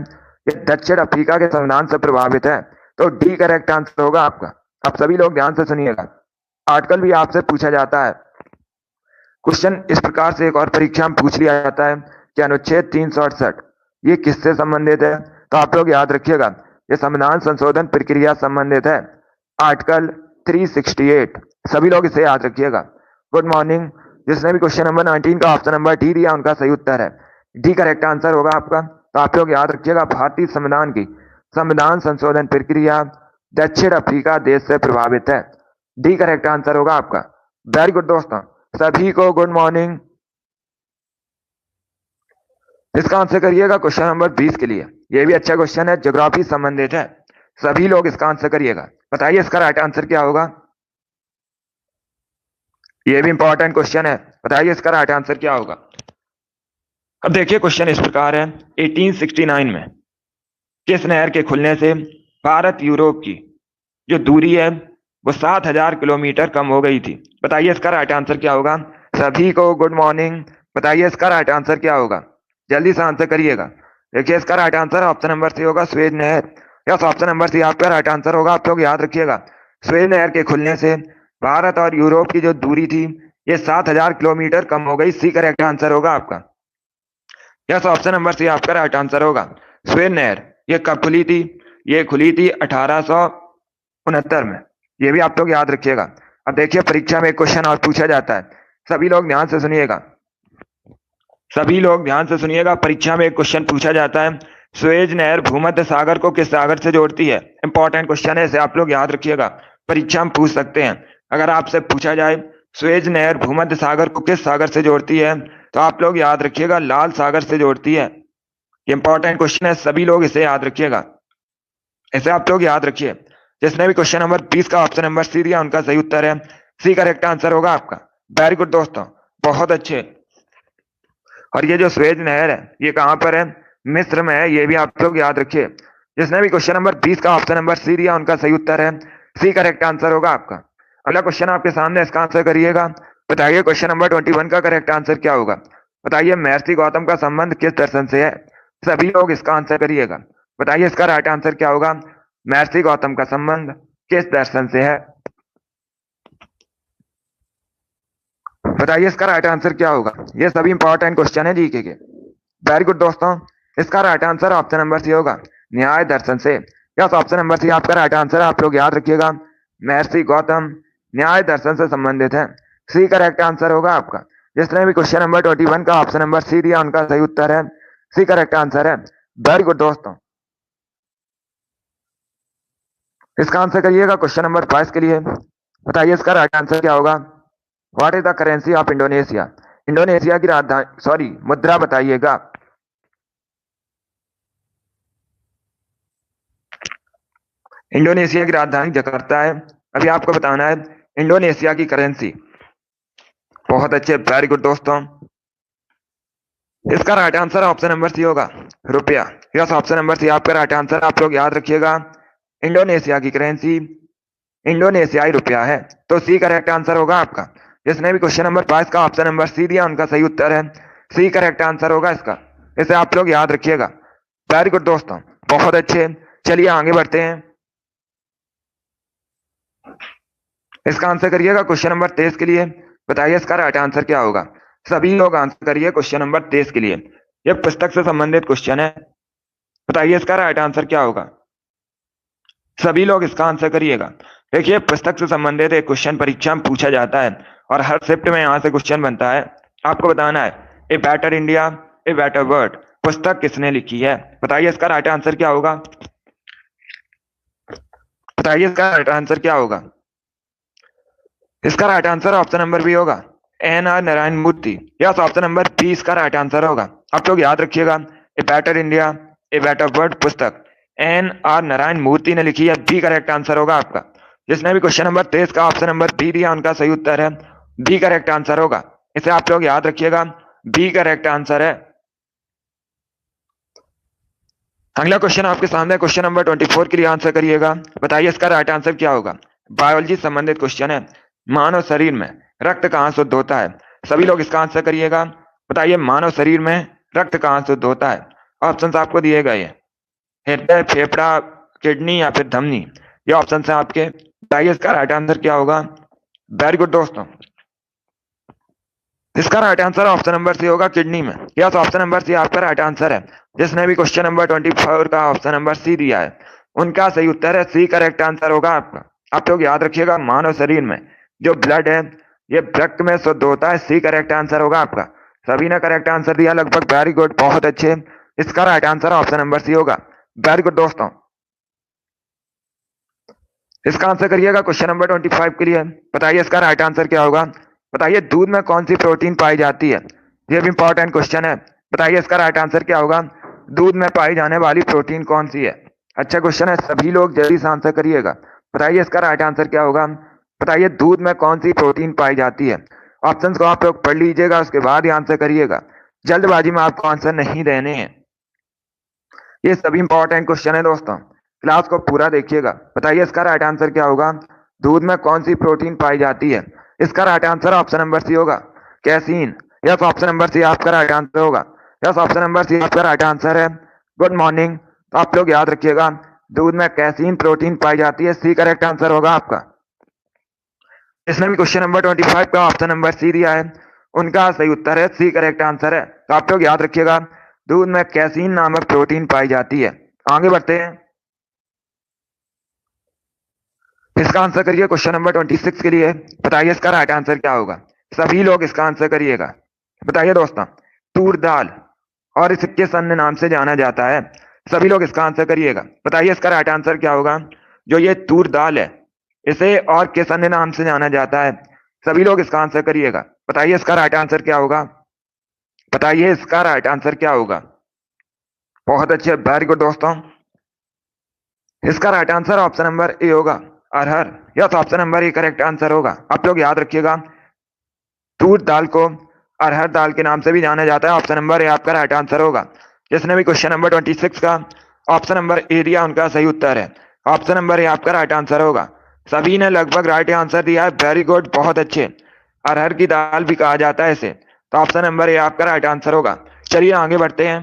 ये दक्षिण अफ्रीका के संविधान से प्रभावित है। तो डी करेक्ट आंसर होगा आपका। आप सभी लोग ध्यान से सुनिएगा, आर्टिकल भी आपसे पूछा जाता है। क्वेश्चन इस प्रकार से एक और परीक्षा में पूछ लिया जाता है कि अनुच्छेद 368 ये किससे संबंधित है? तो आप लोग याद रखिएगा, ये संविधान संशोधन प्रक्रिया संबंधित है। आर्टिकल 368, सभी लोग इसे याद रखिएगा। Good morning. जिसने भी क्वेश्चन नंबर 19 का ऑप्शन नंबर डी दिया उनका सही उत्तर है डी करेक्ट आंसर होगा आपका। तो आप लोग याद रखिएगा, भारतीय संविधान की संविधान संशोधन प्रक्रिया दक्षिण अफ्रीका देश से प्रभावित है। डी करेक्ट आंसर होगा आपका। वेरी गुड दोस्तों, सभी को गुड मॉर्निंग। इसका आंसर करिएगा क्वेश्चन नंबर 20 के लिए। यह भी अच्छा क्वेश्चन है, ज्योग्राफी संबंधित है। सभी लोग इसका आंसर करिएगा। बताइए इसका राइट आंसर क्या होगा? यह भी इंपॉर्टेंट क्वेश्चन है, बताइए इसका राइट आंसर क्या होगा? अब देखिए क्वेश्चन इस प्रकार है, 1869 में किस नहर के खुलने से भारत यूरोप की जो दूरी है वो 7000 किलोमीटर कम हो गई थी? बताइए इसका राइट आंसर क्या होगा? सभी को गुड मॉर्निंग। बताइए इसका राइट आंसर क्या होगा? जल्दी से आंसर करिएगा। देखिए इसका right answer option number C होगा स्वेज नहर। यस, ऑप्शन नंबर सी आपका राइट आंसर होगा। आप लोग याद रखिएगा, स्वेज नहर के खुलने से भारत और यूरोप की जो दूरी थी ये 7000 किलोमीटर कम हो गई। सी करेक्ट आंसर होगा आपका। यस, ऑप्शन नंबर सी आपका राइट आंसर होगा। स्वेज नहर ये कब खुली थी? ये खुली थी 1869 में। ये भी आप लोग याद रखिएगा। अब देखिए परीक्षा में एक क्वेश्चन और पूछा जाता है, सभी लोग ध्यान से सुनिएगा। सभी लोग ध्यान से सुनिएगा, परीक्षा में एक क्वेश्चन पूछा जाता है, स्वेज नहर भूमध्य सागर को किस सागर से जोड़ती है? इंपॉर्टेंट क्वेश्चन है, इसे आप लोग याद रखिएगा, परीक्षा में पूछ सकते हैं। अगर आपसे पूछा जाए स्वेज नहर भूमध्य सागर को किस सागर से जोड़ती है, तो आप लोग याद रखिएगा लाल सागर से जोड़ती है। इंपॉर्टेंट क्वेश्चन है, सभी लोग इसे याद रखिएगा, इसे आप लोग याद रखिए। जिसने भी क्वेश्चन नंबर 20 का ऑप्शन नंबर सी दिया उनका सही उत्तर है सी करेक्ट आंसर होगा आपका। वेरी गुड दोस्तों, बहुत अच्छे। और ये जो स्वेज नहर है ये कहां पर है? मिस्र में है, ये भी आप लोग याद रखिए। जिसने भी क्वेश्चन नंबर 20 का ऑप्शन नंबर सी दिया उनका सही उत्तर है सी करेक्ट आंसर होगा आपका। अगला क्वेश्चन आपके सामने, इसका आंसर करिएगा। बताइए क्वेश्चन नंबर 21 का करेक्ट आंसर क्या होगा? बताइए महर्षि गौतम का संबंध किस दर्शन से है? सभी लोग इसका आंसर करिएगा। बताइए इसका राइट आंसर क्या होगा। महर्षि गौतम का संबंध किस दर्शन से है। बताइए इसका राइट आंसर क्या होगा। ये सभी इंपॉर्टेंट क्वेश्चन है जीके के। वेरी गुड दोस्तों, इसका right answer option number C होगा, न्याय दर्शन से। यस, ऑप्शन नंबर सी आपका राइट आंसर है। आप लोग याद रखिएगा, महर्षि गौतम न्याय दर्शन से संबंधित है। सी करेक्ट आंसर होगा आपका। जिसने भी क्वेश्चन नंबर 21 का ऑप्शन नंबर सी दिया उनका सही उत्तर है, सी करेक्ट आंसर है। वेरी गुड दोस्तों, इसका आंसर करिएगा क्वेश्चन नंबर 22 के लिए। बताइए इसका राइट आंसर क्या होगा। What is the currency of Indonesia. Indonesia की राजधानी मुद्रा बताइएगा। इंडोनेशिया की राजधानी जकार्ता है। अभी आपको बताना है इंडोनेशिया की करेंसी। बहुत अच्छे, वेरी गुड दोस्तों, इसका right answer option number C होगा, रुपया। यस, ऑप्शन नंबर सी आपका राइट आंसर। आप लोग याद रखिएगा, इंडोनेशिया की करेंसी इंडोनेशियाई रुपया है, तो सी करेक्ट आंसर होगा आपका। जिसने भी क्वेश्चन नंबर 22 का ऑप्शन नंबर सी दिया उनका सही उत्तर है, सी करेक्ट आंसर होगा इसका। इसे आप लोग याद रखिएगा। वेरी गुड दोस्तों, बहुत अच्छे। चलिए आगे बढ़ते हैं। इसका आंसर करिएगा क्वेश्चन नंबर 23 के लिए। बताइए इसका राइट आंसर क्या होगा। सभी लोग आंसर करिए क्वेश्चन नंबर 23 के लिए। यह पुस्तक से संबंधित क्वेश्चन है। बताइए इसका राइट आंसर क्या होगा। सभी लोग इसका आंसर करिएगा। देखिए, पुस्तक से संबंधित एक क्वेश्चन परीक्षा में पूछा जाता है और हर शिफ्ट में यहाँ से क्वेश्चन बनता है। आपको बताना है ए better India a better world पुस्तक किसने लिखी है। बताइए इसका राइट आंसर क्या होगा। बताइए इसका राइट आंसर क्या होगा। इसका right answer option number B होगा, NR Narayana Murthy. Yes, option number B इसका राइट आंसर होगा। आप लोग याद रखिएगा, a better India a better world पुस्तक NR नारायण मूर्ति ने लिखी है, बी करेक्ट आंसर होगा आपका। जिसने भी क्वेश्चन नंबर 23 का ऑप्शन नंबर बी दिया उनका सही उत्तर है, बी करेक्ट आंसर होगा। इसे आप लोग याद रखिएगा, बी करेक्ट आंसर है। अगला क्वेश्चन आपके सामने, क्वेश्चन नंबर 24 के लिए आंसर करिएगा। बताइए इसका राइट आंसर क्या होगा। बायोलॉजी संबंधित क्वेश्चन है। मानव शरीर में रक्त कहाँ शुद्ध होता है। सभी लोग इसका आंसर करिएगा। बताइए मानव शरीर में रक्त कहाँ शुद्ध होता है। ऑप्शंस आपको दिए गए हैं, हृदय, फेफड़ा, किडनी या फिर धमनी। ये ऑप्शन है आपके। बताइए इसका राइट आंसर क्या होगा। वेरी गुड दोस्तों, इसका right answer option number C होगा, किडनी में। यस, ऑप्शन नंबर सी आपका राइट आंसर है। जिसने भी क्वेश्चन नंबर 24 का ऑप्शन नंबर सी दिया है उनका सही उत्तर है, सी करेक्ट आंसर होगा आपका। आप लोग याद रखिएगा, मानव शरीर में जो ब्लड है ये रक्त में शुद्ध होता है, सी करेक्ट आंसर होगा आपका। सभी ने करेक्ट आंसर दिया लगभग, वेरी गुड, बहुत अच्छे। इसका right answer option number C होगा। वेरी गुड दोस्तों, इसका आंसर करिएगा क्वेश्चन नंबर 25 के लिए। बताइए इसका राइट आंसर क्या होगा। बताइए दूध में कौन सी प्रोटीन पाई जाती है। ये भी इंपॉर्टेंट क्वेश्चन है। बताइए इसका राइट आंसर क्या होगा। दूध में पाई जाने वाली प्रोटीन कौन सी है। अच्छा क्वेश्चन है, सभी लोग जल्दी से आंसर करिएगा। बताइए इसका राइट आंसर क्या होगा। बताइए दूध में कौन सी प्रोटीन पाई जाती है। ऑप्शंस को आप लोग पढ़ लीजिएगा, उसके बाद ही आंसर करिएगा। जल्दबाजी में आपको आंसर नहीं देने हैं। ये सभी इंपॉर्टेंट क्वेश्चन है दोस्तों, क्लास को पूरा देखिएगा। बताइए इसका राइट आंसर क्या होगा। दूध में कौन सी प्रोटीन पाई जाती है। इसका right answer option number C होगा, casein. Yes, option number C आपका राइट आंसर होगा। यस, ऑप्शन नंबर सी आपका राइट आंसर है। Good morning. तो आप लोग याद रखिएगा, दूध में कैसीन प्रोटीन पाई जाती है, सी करेक्ट आंसर होगा आपका। इसने भी क्वेश्चन नंबर 25 का ऑप्शन नंबर सी दिया है उनका सही उत्तर है, सी करेक्ट आंसर है। तो आप लोग याद रखिएगा, दूध में कैसीन नामक प्रोटीन पाई जाती है। आगे बढ़ते हैं। इसका आंसर करिए क्वेश्चन नंबर 26 के लिए। बताइए इसका राइट आंसर क्या होगा। सभी लोग इसका आंसर करिएगा। बताइए दोस्तों, तूर दाल और इसे किस अन्य नाम से जाना जाता है। सभी लोग इसका आंसर करिएगा। बताइए इसका राइट आंसर क्या होगा। जो ये तूर दाल है इसे और किस अन्य नाम से जाना जाता है। सभी लोग इसका आंसर करिएगा। बताइए इसका राइट आंसर क्या होगा। बताइए इसका राइट आंसर क्या होगा। बहुत अच्छे, वेरी गुड दोस्तों, इसका right answer option number A होगा, अरहर। Yes, option number A correct answer होगा। आप लोग याद रखिएगा, तूर दाल को अरहर दाल के नाम से भी जाना जाता है। ऑप्शन नंबर ए आपका राइट आंसर होगा। जिसने भी क्वेश्चन नंबर 26 का ऑप्शन नंबर ए दिया उनका सही उत्तर है, ऑप्शन नंबर ए आपका राइट आंसर होगा। सभी ने लगभग राइट आंसर दिया है, वेरी गुड, बहुत अच्छे। अरहर की दाल भी कहा जाता है इसे, तो ऑप्शन नंबर ए आपका राइट आंसर होगा। चलिए आगे बढ़ते हैं।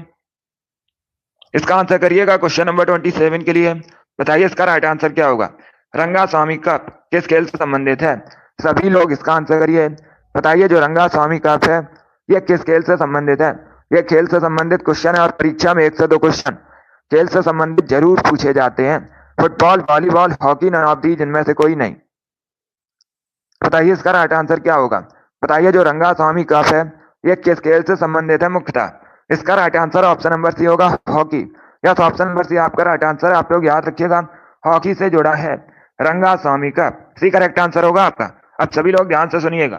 इसका आंसर करिएगा क्वेश्चन नंबर 27 के लिए। बताइए इसका राइट आंसर क्या होगा। रंगास्वामी कप किस खेल से संबंधित है। सभी लोग इसका आंसर करिए। बताइए जो रंगास्वामी कप है यह किस खेल से संबंधित है। यह खेल से संबंधित क्वेश्चन है और परीक्षा में 1 से 2 क्वेश्चन खेल से संबंधित जरूर पूछे जाते हैं। Football, volleyball, hockey, none of these इनमें से कोई नहीं। बताइए इसका राइट आंसर क्या होगा। बताइए जो रंगास्वामी कप है यह किस खेल से संबंधित है मुख्यतः। इसका right answer option number C होगा, hockey. Yes, option number C आपका राइट आंसर है। आप लोग याद रखिएगा हॉकी से जुड़ा है Rangaswamy cup. C correct answer होगा आपका। अब सभी लोग ध्यान से सुनिएगा।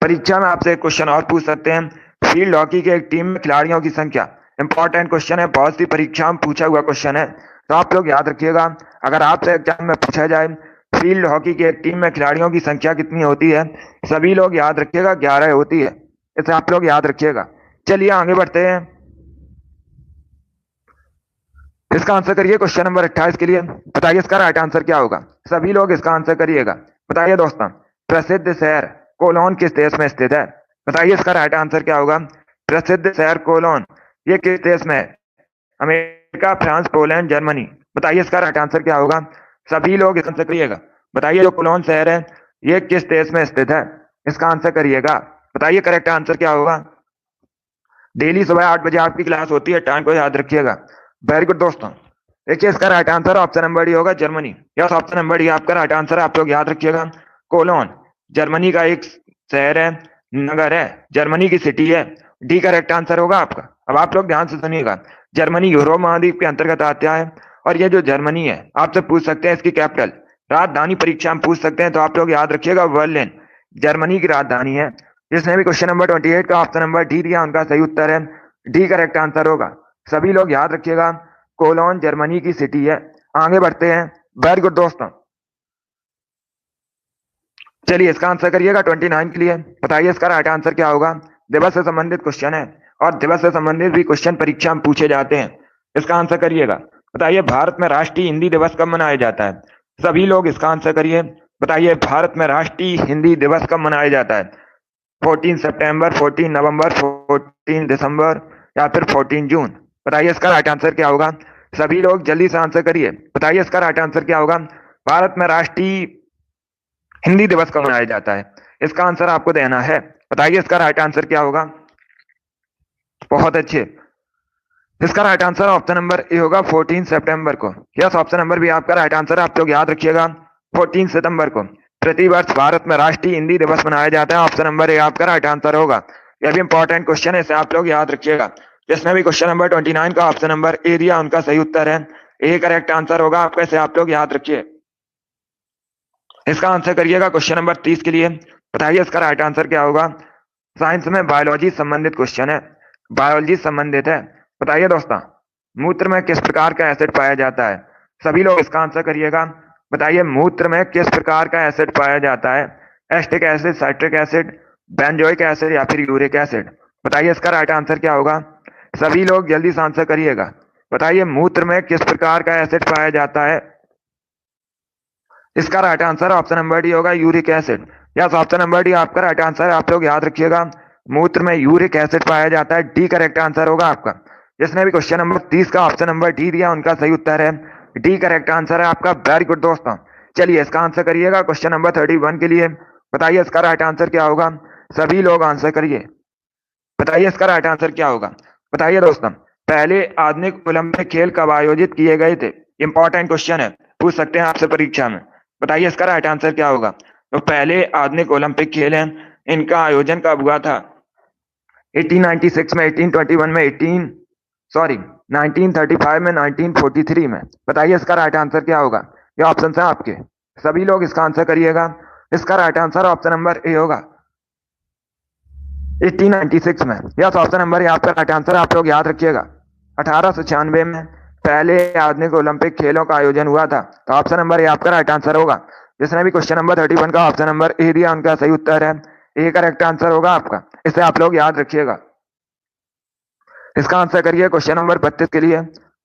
परीक्षा में आपसे एक क्वेश्चन और पूछ सकते हैं। फील्ड हॉकी के एक टीम में खिलाड़ियों की संख्या। इंपॉर्टेंट क्वेश्चन है, बहुत सी परीक्षा में पूछा हुआ क्वेश्चन है, तो आप लोग याद रखिएगा। अगर आपसे एग्जाम में पूछा जाए फील्ड हॉकी की एक टीम में खिलाड़ियों की संख्या कितनी होती है, सभी लोग याद रखिएगा 11 होती है। इसे आप लोग याद रखिएगा। चलिए आगे बढ़ते हैं। इसका आंसर करिए क्वेश्चन नंबर 28 के लिए। बताइए इसका राइट आंसर क्या होगा। सभी लोग इसका आंसर करिएगा। बताइए दोस्तों प्रसिद्ध शहर कोलोन किस देश में स्थित है। बताइए इसका राइट आंसर क्या होगा। प्रसिद्ध शहर कोलोन ये किस देश में है। America, France, Poland, Germany. बताइए इसका राइट आंसर क्या होगा। सभी लोग इसका आंसर करिएगा। बताइए जो कोलोन शहर है ये किस देश में स्थित है। इसका आंसर करिएगा। बताइए करेक्ट आंसर क्या होगा। डेली सुबह 8 बजे आपकी क्लास होती है, टाइम को याद रखिएगा। वेरी गुड दोस्तों। देखिए इसका right answer option number D होगा, Germany. Yes, option number D आपका राइट आंसर है। आप लोग याद रखिएगा कोलोन जर्मनी का एक शहर है, नगर है, जर्मनी की सिटी है। डी करेक्ट आंसर होगा आपका। अब आप लोग ध्यान से सुनिएगा। जर्मनी यूरोप महाद्वीप के अंतर्गत आता है और ये जो जर्मनी है आपसे पूछ सकते हैं इसकी कैपिटल, राजधानी परीक्षा में पूछ सकते हैं, तो आप लोग याद रखिएगा बर्लिन जर्मनी की राजधानी है। जिसने भी क्वेश्चन नंबर 28 का ऑप्शन नंबर डी दिया उनका सही उत्तर है डी करेक्ट आंसर होगा। सभी लोग याद रखिएगा कोलोन जर्मनी की सिटी है। आगे बढ़ते हैं। वेरी गुड दोस्तों। चलिए इसका आंसर करिएगा 29 के लिए। बताइए इसका राइट आंसर क्या होगा। दिवस से संबंधित क्वेश्चन है और दिवस से संबंधित भी क्वेश्चन परीक्षा में पूछे जाते हैं। इसका आंसर करिएगा। बताइए भारत में राष्ट्रीय हिंदी दिवस कब मनाया जाता है। सभी लोग इसका आंसर करिए। बताइए भारत में राष्ट्रीय हिंदी दिवस कब मनाया जाता है। 14 सितंबर, 14 नवंबर, 14 दिसंबर या फिर 14 जून। बताइए इसका राइट आंसर क्या होगा। सभी लोग जल्दी से आंसर करिए। बताइए इसका राइट आंसर क्या होगा। भारत में राष्ट्रीय हिंदी दिवस कब मनाया जाता है। इसका आंसर आपको देना है। बताइए इसका राइट आंसर क्या होगा। बहुत अच्छे। इसका right answer option number A होगा 14 सितंबर को। यस, ऑप्शन नंबर बी आपका राइट आंसर है। आप लोग याद रखिएगा 14 सितंबर को प्रतिवर्ष भारत में राष्ट्रीय हिंदी दिवस मनाया जाता है। ऑप्शन नंबर ए आपका राइट आंसर होगा। यह भी इंपॉर्टेंट क्वेश्चन है, इसे आप लोग याद रखिएगा। जिसने भी क्वेश्चन नंबर 29 का ऑप्शन नंबर ए दिया उनका सही उत्तर है ए करेक्ट आंसर होगा आपका। इसे आप लोग याद रखिए। इसका आंसर करिएगा क्वेश्चन नंबर 30 के लिए। बताइए इसका राइट आंसर क्या होगा। साइंस में बायोलॉजी संबंधित क्वेश्चन है, बायोलॉजी संबंधित है। बताइए दोस्तों मूत्र में किस प्रकार का एसिड पाया जाता है। सभी लोग इसका आंसर करिएगा। बताइए मूत्र में किस प्रकार का एसिड पाया जाता है। Acetic acid, citric acid, benzoic acid या फिर यूरिक एसिड। बताइए इसका राइट आंसर क्या होगा। सभी लोग जल्दी से आंसर करिएगा। बताइए मूत्र में किस प्रकार का एसिड पाया जाता है। इसका right answer option number D होगा, uric acid. Yes, option number D आपका राइट आंसर है। आप लोग याद रखिएगा मूत्र में यूरिक एसिड पाया जाता है। डी करेक्ट आंसर होगा आपका। जिसने भी क्वेश्चन नंबर 30 का ऑप्शन नंबर डी दिया उनका सही उत्तर है डी करेक्ट आंसर है आपका। वेरी गुड दोस्तों। चलिए इसका आंसर करिएगा क्वेश्चन नंबर 31 के लिए। बताइए इसका राइट आंसर क्या होगा। सभी लोग आंसर करिए। बताइए इसका राइट आंसर क्या होगा। बताइए दोस्तों पहले आधुनिक ओलंपिक खेल कब आयोजित किए गए थे। इंपॉर्टेंट क्वेश्चन है, पूछ सकते हैं आपसे परीक्षा में। बताइए इसका राइट आंसर क्या होगा। तो पहले आधुनिक ओलंपिक खेल हैं इनका आयोजन कब हुआ था। 1896 में, 1821 में, 1935 में, 1943 में। बताइए इसका राइट आंसर क्या होगा। ये ऑप्शन है आपके। सभी लोग इसका आंसर करिएगा। इसका right answer option number A होगा 1896 में। यस, ऑप्शन नंबर ए आपका राइट आंसर। आप लोग याद रखिएगा 1896 में पहले आधुनिक ओलंपिक खेलों का आयोजन हुआ था, तो ऑप्शन नंबर ए आपका राइट आंसर होगा। जिसने भी क्वेश्चन नंबर 31 का ऑप्शन नंबर ए दिया उनका सही उत्तर है ए करेक्ट आंसर होगा आपका। इसे आप लोग याद रखिएगा। इसका आंसर करिए क्वेश्चन नंबर 32 के लिए।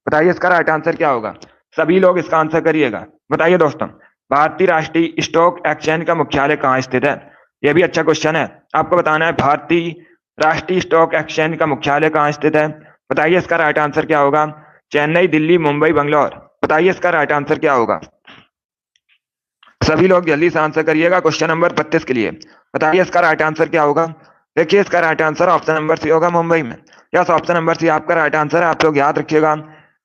बताइए इसका राइट आंसर क्या होगा। सभी लोग इसका आंसर करिएगा। बताइए दोस्तों भारतीय राष्ट्रीय स्टॉक एक्सचेंज का मुख्यालय कहाँ स्थित है। यह भी अच्छा क्वेश्चन है। आपको बताना है भारतीय राष्ट्रीय स्टॉक एक्सचेंज का मुख्यालय कहाँ स्थित है। बताइए इसका राइट आंसर क्या होगा। चेन्नई, दिल्ली, मुंबई, बंगलोर। बताइए इसका राइट आंसर क्या होगा। सभी लोग जल्दी से आंसर करिएगा क्वेश्चन नंबर 32 के लिए। बताइए इसका राइट आंसर क्या होगा। देखिए इसका right answer option number C होगा, मुंबई में। यस, ऑप्शन नंबर सी आपका राइट आंसर है। आप लोग याद रखिएगा,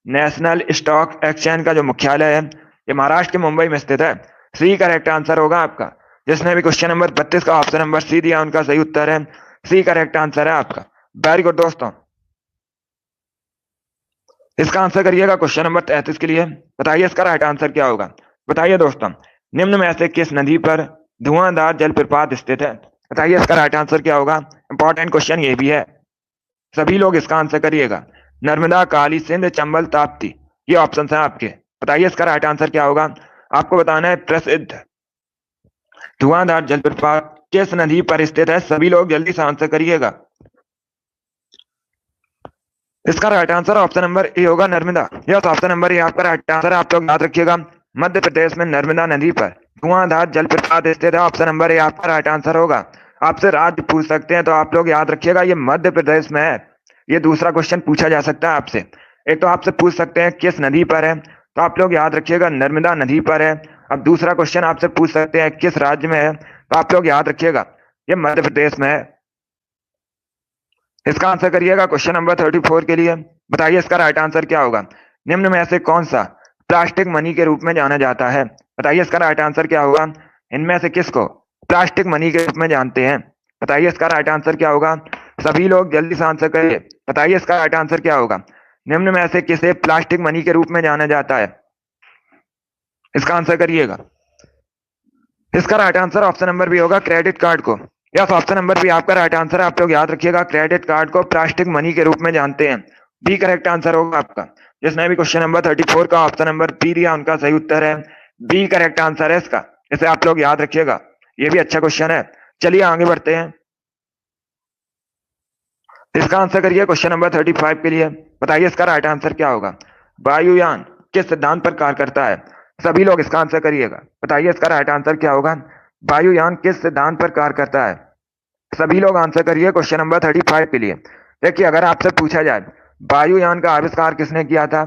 नेशनल स्टॉक एक्सचेंज का जो मुख्यालय है ये महाराष्ट्र के मुंबई में स्थित है। सी करेक्ट आंसर होगा आपका। जिसने भी क्वेश्चन नंबर 32 का ऑप्शन नंबर सी दिया उनका सही उत्तर है सी, करेक्ट आंसर है आपका। वेरी गुड दोस्तों। इसका आंसर करिएगा क्वेश्चन नंबर 33 के लिए। बताइए इसका राइट आंसर क्या होगा। बताइए दोस्तों, निम्न में से किस नदी पर धुआंधार जलप्रपात स्थित है। बताइए इसका राइट आंसर क्या होगा। इंपॉर्टेंट क्वेश्चन ये भी है, सभी लोग इसका आंसर करिएगा। नर्मदा, काली, सिंध, चंबल, ताप्ती, ये ऑप्शन है आपके। बताइए इसका राइट आंसर क्या होगा। आपको बताना है प्रसिद्ध धुआंधार जलप्रपात किस नदी पर स्थित है। सभी लोग जल्दी से आंसर करिएगा। इसका right answer option number A होगा, Narmada. Yes, option number A आपका राइट आंसर है। आप लोग याद रखिएगा, मध्य प्रदेश में नर्मदा नदी पर धुआंधार जलप्रपात स्थित है। ऑप्शन नंबर ए आपका राइट आंसर होगा। आपसे राज्य पूछ सकते हैं तो आप लोग याद रखिएगा ये मध्य प्रदेश में है। ये दूसरा क्वेश्चन पूछा जा सकता है आपसे। एक तो आपसे पूछ सकते हैं किस नदी पर है, तो आप लोग याद रखिएगा नर्मदा नदी पर है। अब दूसरा क्वेश्चन आपसे पूछ सकते हैं किस राज्य में है, तो आप लोग याद रखिएगा ये मध्य प्रदेश में है। इसका आंसर करिएगा क्वेश्चन नंबर 34 के लिए। बताइए इसका राइट आंसर क्या होगा। निम्न में से कौन सा प्लास्टिक मनी के रूप में जाना जाता है। बताइए इसका राइट आंसर क्या होगा। इनमें से किसको प्लास्टिक मनी के रूप में जानते हैं। बताइए इसका राइट आंसर क्या होगा। सभी लोग जल्दी से आंसर करिए। बताइए इसका राइट आंसर क्या होगा। निम्न में से किसे प्लास्टिक मनी के रूप में जाना जाता है। इसका आंसर करिएगा। इसका right answer option number B होगा, क्रेडिट कार्ड को। यस, ऑप्शन नंबर बी आपका राइट आंसर है। आप लोग याद रखिएगा क्रेडिट कार्ड को प्लास्टिक मनी के रूप में जानते हैं। बी करेक्ट आंसर होगा आपका। जिसने भी क्वेश्चन नंबर 34 का ऑप्शन नंबर बी दिया उनका सही उत्तर है बी, करेक्ट आंसर है इसका। इसे आप लोग याद रखिएगा, ये भी अच्छा क्वेश्चन है। चलिए आगे बढ़ते हैं। इसका आंसर करिए क्वेश्चन नंबर 35 के लिए। बताइए इसका राइट आंसर क्या होगा। वायुयान किस सिद्धांत पर कार्य करता है। सभी लोग इसका आंसर करिएगा। बताइए इसका राइट आंसर क्या होगा। वायुयान किस सिद्धांत पर कार्य करता है। सभी लोग आंसर करिए क्वेश्चन नंबर 35 के लिए। देखिए अगर आपसे पूछा जाए वायुयान का आविष्कार किसने किया था,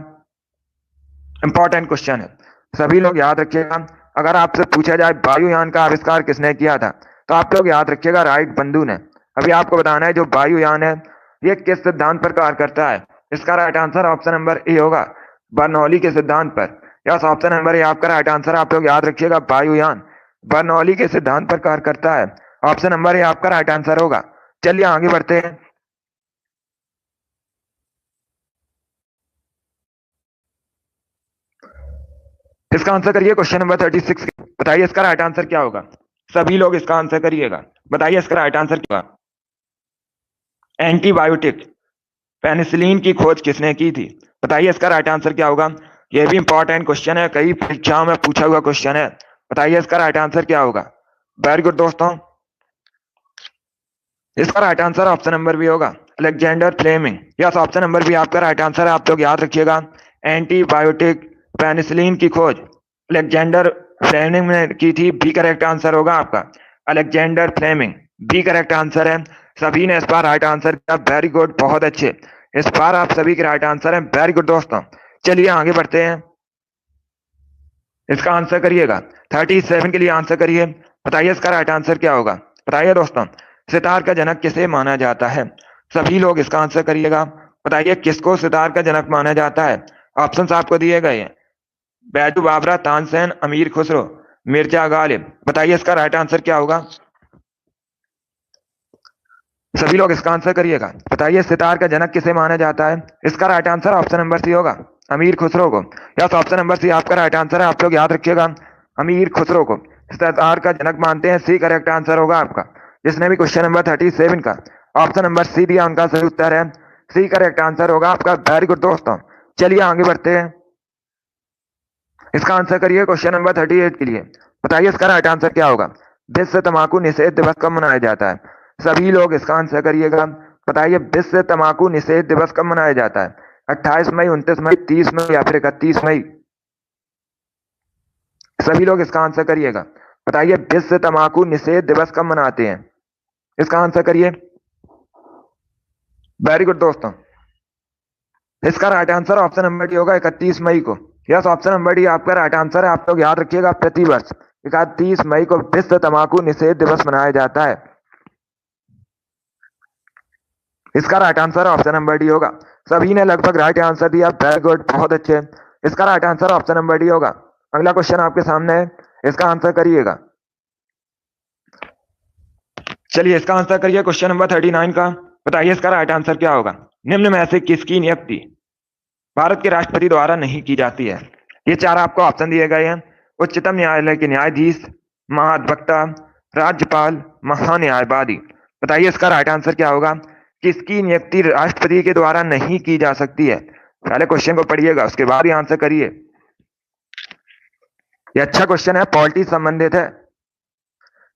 इंपॉर्टेंट क्वेश्चन है, सभी लोग याद रखिएगा। अगर आपसे पूछा जाए वायुयान का आविष्कार किसने किया था, तो आप लोग याद रखिएगा राइट बंधु ने। अभी आपको बताना है जो वायुयान है ये किस सिद्धांत पर कार्य करता है। इसका right answer option number A होगा, बर्नौली के सिद्धांत पर। यस, ऑप्शन नंबर ए आपका राइट आंसर। आप लोग याद रखिएगा वायुयान बर्नौली के सिद्धांत पर कार्य करता है। ऑप्शन नंबर ए आपका राइट आंसर होगा। चलिए आगे बढ़ते हैं। इसका आंसर करिए क्वेश्चन नंबर 36। बताइए इसका राइट आंसर क्या होगा। सभी लोग इसका आंसर करिएगा। बताइए इसका राइट आंसर क्या होगा। एंटीबायोटिक पेनिसिलिन की खोज किसने की थी। बताइए इसका राइट आंसर क्या होगा। यह भी इंपॉर्टेंट क्वेश्चन है, कई परीक्षाओं में पूछा हुआ क्वेश्चन है। बताइए इसका राइट आंसर क्या होगा। वेरी गुड दोस्तों। इसका right answer option number B होगा, Alexander Fleming. Yes, option number B आपका राइट आंसर है। आप लोग याद रखिएगा एंटीबायोटिक पेनिसिलिन की खोज अलेक्जेंडर फ्लेमिंग ने की थी। बी करेक्ट आंसर होगा आपका, Alexander Fleming. B correct answer है। सभी ने इस बार राइट आंसर किया। वेरी गुड, बहुत अच्छे। इस बार आप सभी के राइट आंसर है। वेरी गुड दोस्तों। चलिए आगे बढ़ते हैं। इसका आंसर करिएगा 37 के लिए आंसर करिए। बताइए इसका राइट आंसर क्या होगा। बताइए दोस्तों, सितार का जनक किसे माना जाता है। सभी लोग इसका आंसर करिएगा। बताइए किसको सितार का जनक माना जाता है। ऑप्शंस आपको दिए गए हैं, बैजू बाबरा, तानसेन, अमीर खुसरो, मिर्जा गालिब। बताइए इसका राइट आंसर क्या होगा। सभी लोग इसका आंसर करिएगा। बताइए सितार का जनक किसे माना जाता है। इसका right answer option number C होगा, अमीर खुसरो को। यस, ऑप्शन नंबर सी आपका राइट आंसर है। आप लोग याद रखिएगा अमीर खुसरो को सितार का जनक मानते हैं। सी करेक्ट आंसर होगा आपका। जिसने भी क्वेश्चन नंबर 37 का ऑप्शन नंबर सी दिया उनका सही उत्तर है सी, करेक्ट आंसर होगा आपका। वेरी गुड दोस्तों। चलिए आगे बढ़ते हैं। इसका आंसर करिए क्वेश्चन नंबर 38 के लिए। बताइए इसका राइट आंसर क्या होगा। विश्व तंबाकू निषेध दिवस कब मनाया जाता है। सभी लोग इसका आंसर करिएगा। बताइए विश्व तंबाकू निषेध दिवस कब मनाया जाता है। 28 मई, 29 मई, 30 मई या फिर 31 मई। सभी लोग इसका आंसर करिएगा। बताइए विश्व तंबाकू निषेध दिवस कब मनाते हैं। इसका आंसर करिए। वेरी गुड दोस्तों। इसका right answer option number D होगा 31 मई को। यस, ऑप्शन नंबर डी आपका राइट आंसर है। आप लोग याद रखिएगा, प्रतिवर्ष 31 मई को विश्व तंबाकू निषेध दिवस मनाया जाता है। इसका right answer option number D होगा। सभी ने लगभग राइट आंसर दिया, वेरी गुड, बहुत अच्छे। इसका right answer option number D होगा। अगला क्वेश्चन आपके सामने है, इसका आंसर करिएगा। चलिए इसका आंसर करिए क्वेश्चन नंबर 39 का। बताइए इसका राइट आंसर क्या होगा। निम्न में से किसकी नियुक्ति भारत के राष्ट्रपति द्वारा नहीं की जाती है। ये चार आपको ऑप्शन दिए गए हैं। उच्चतम न्यायालय के न्यायाधीश, महाधिवक्ता, राज्यपाल, महान्यायवादी। बताइए इसका राइट आंसर क्या होगा। किसकी नियुक्ति राष्ट्रपति के द्वारा नहीं की जा सकती है। पहले क्वेश्चन को पढ़िएगा, उसके बाद ही आंसर करिए। ये अच्छा क्वेश्चन है, पॉलिटी संबंधित है।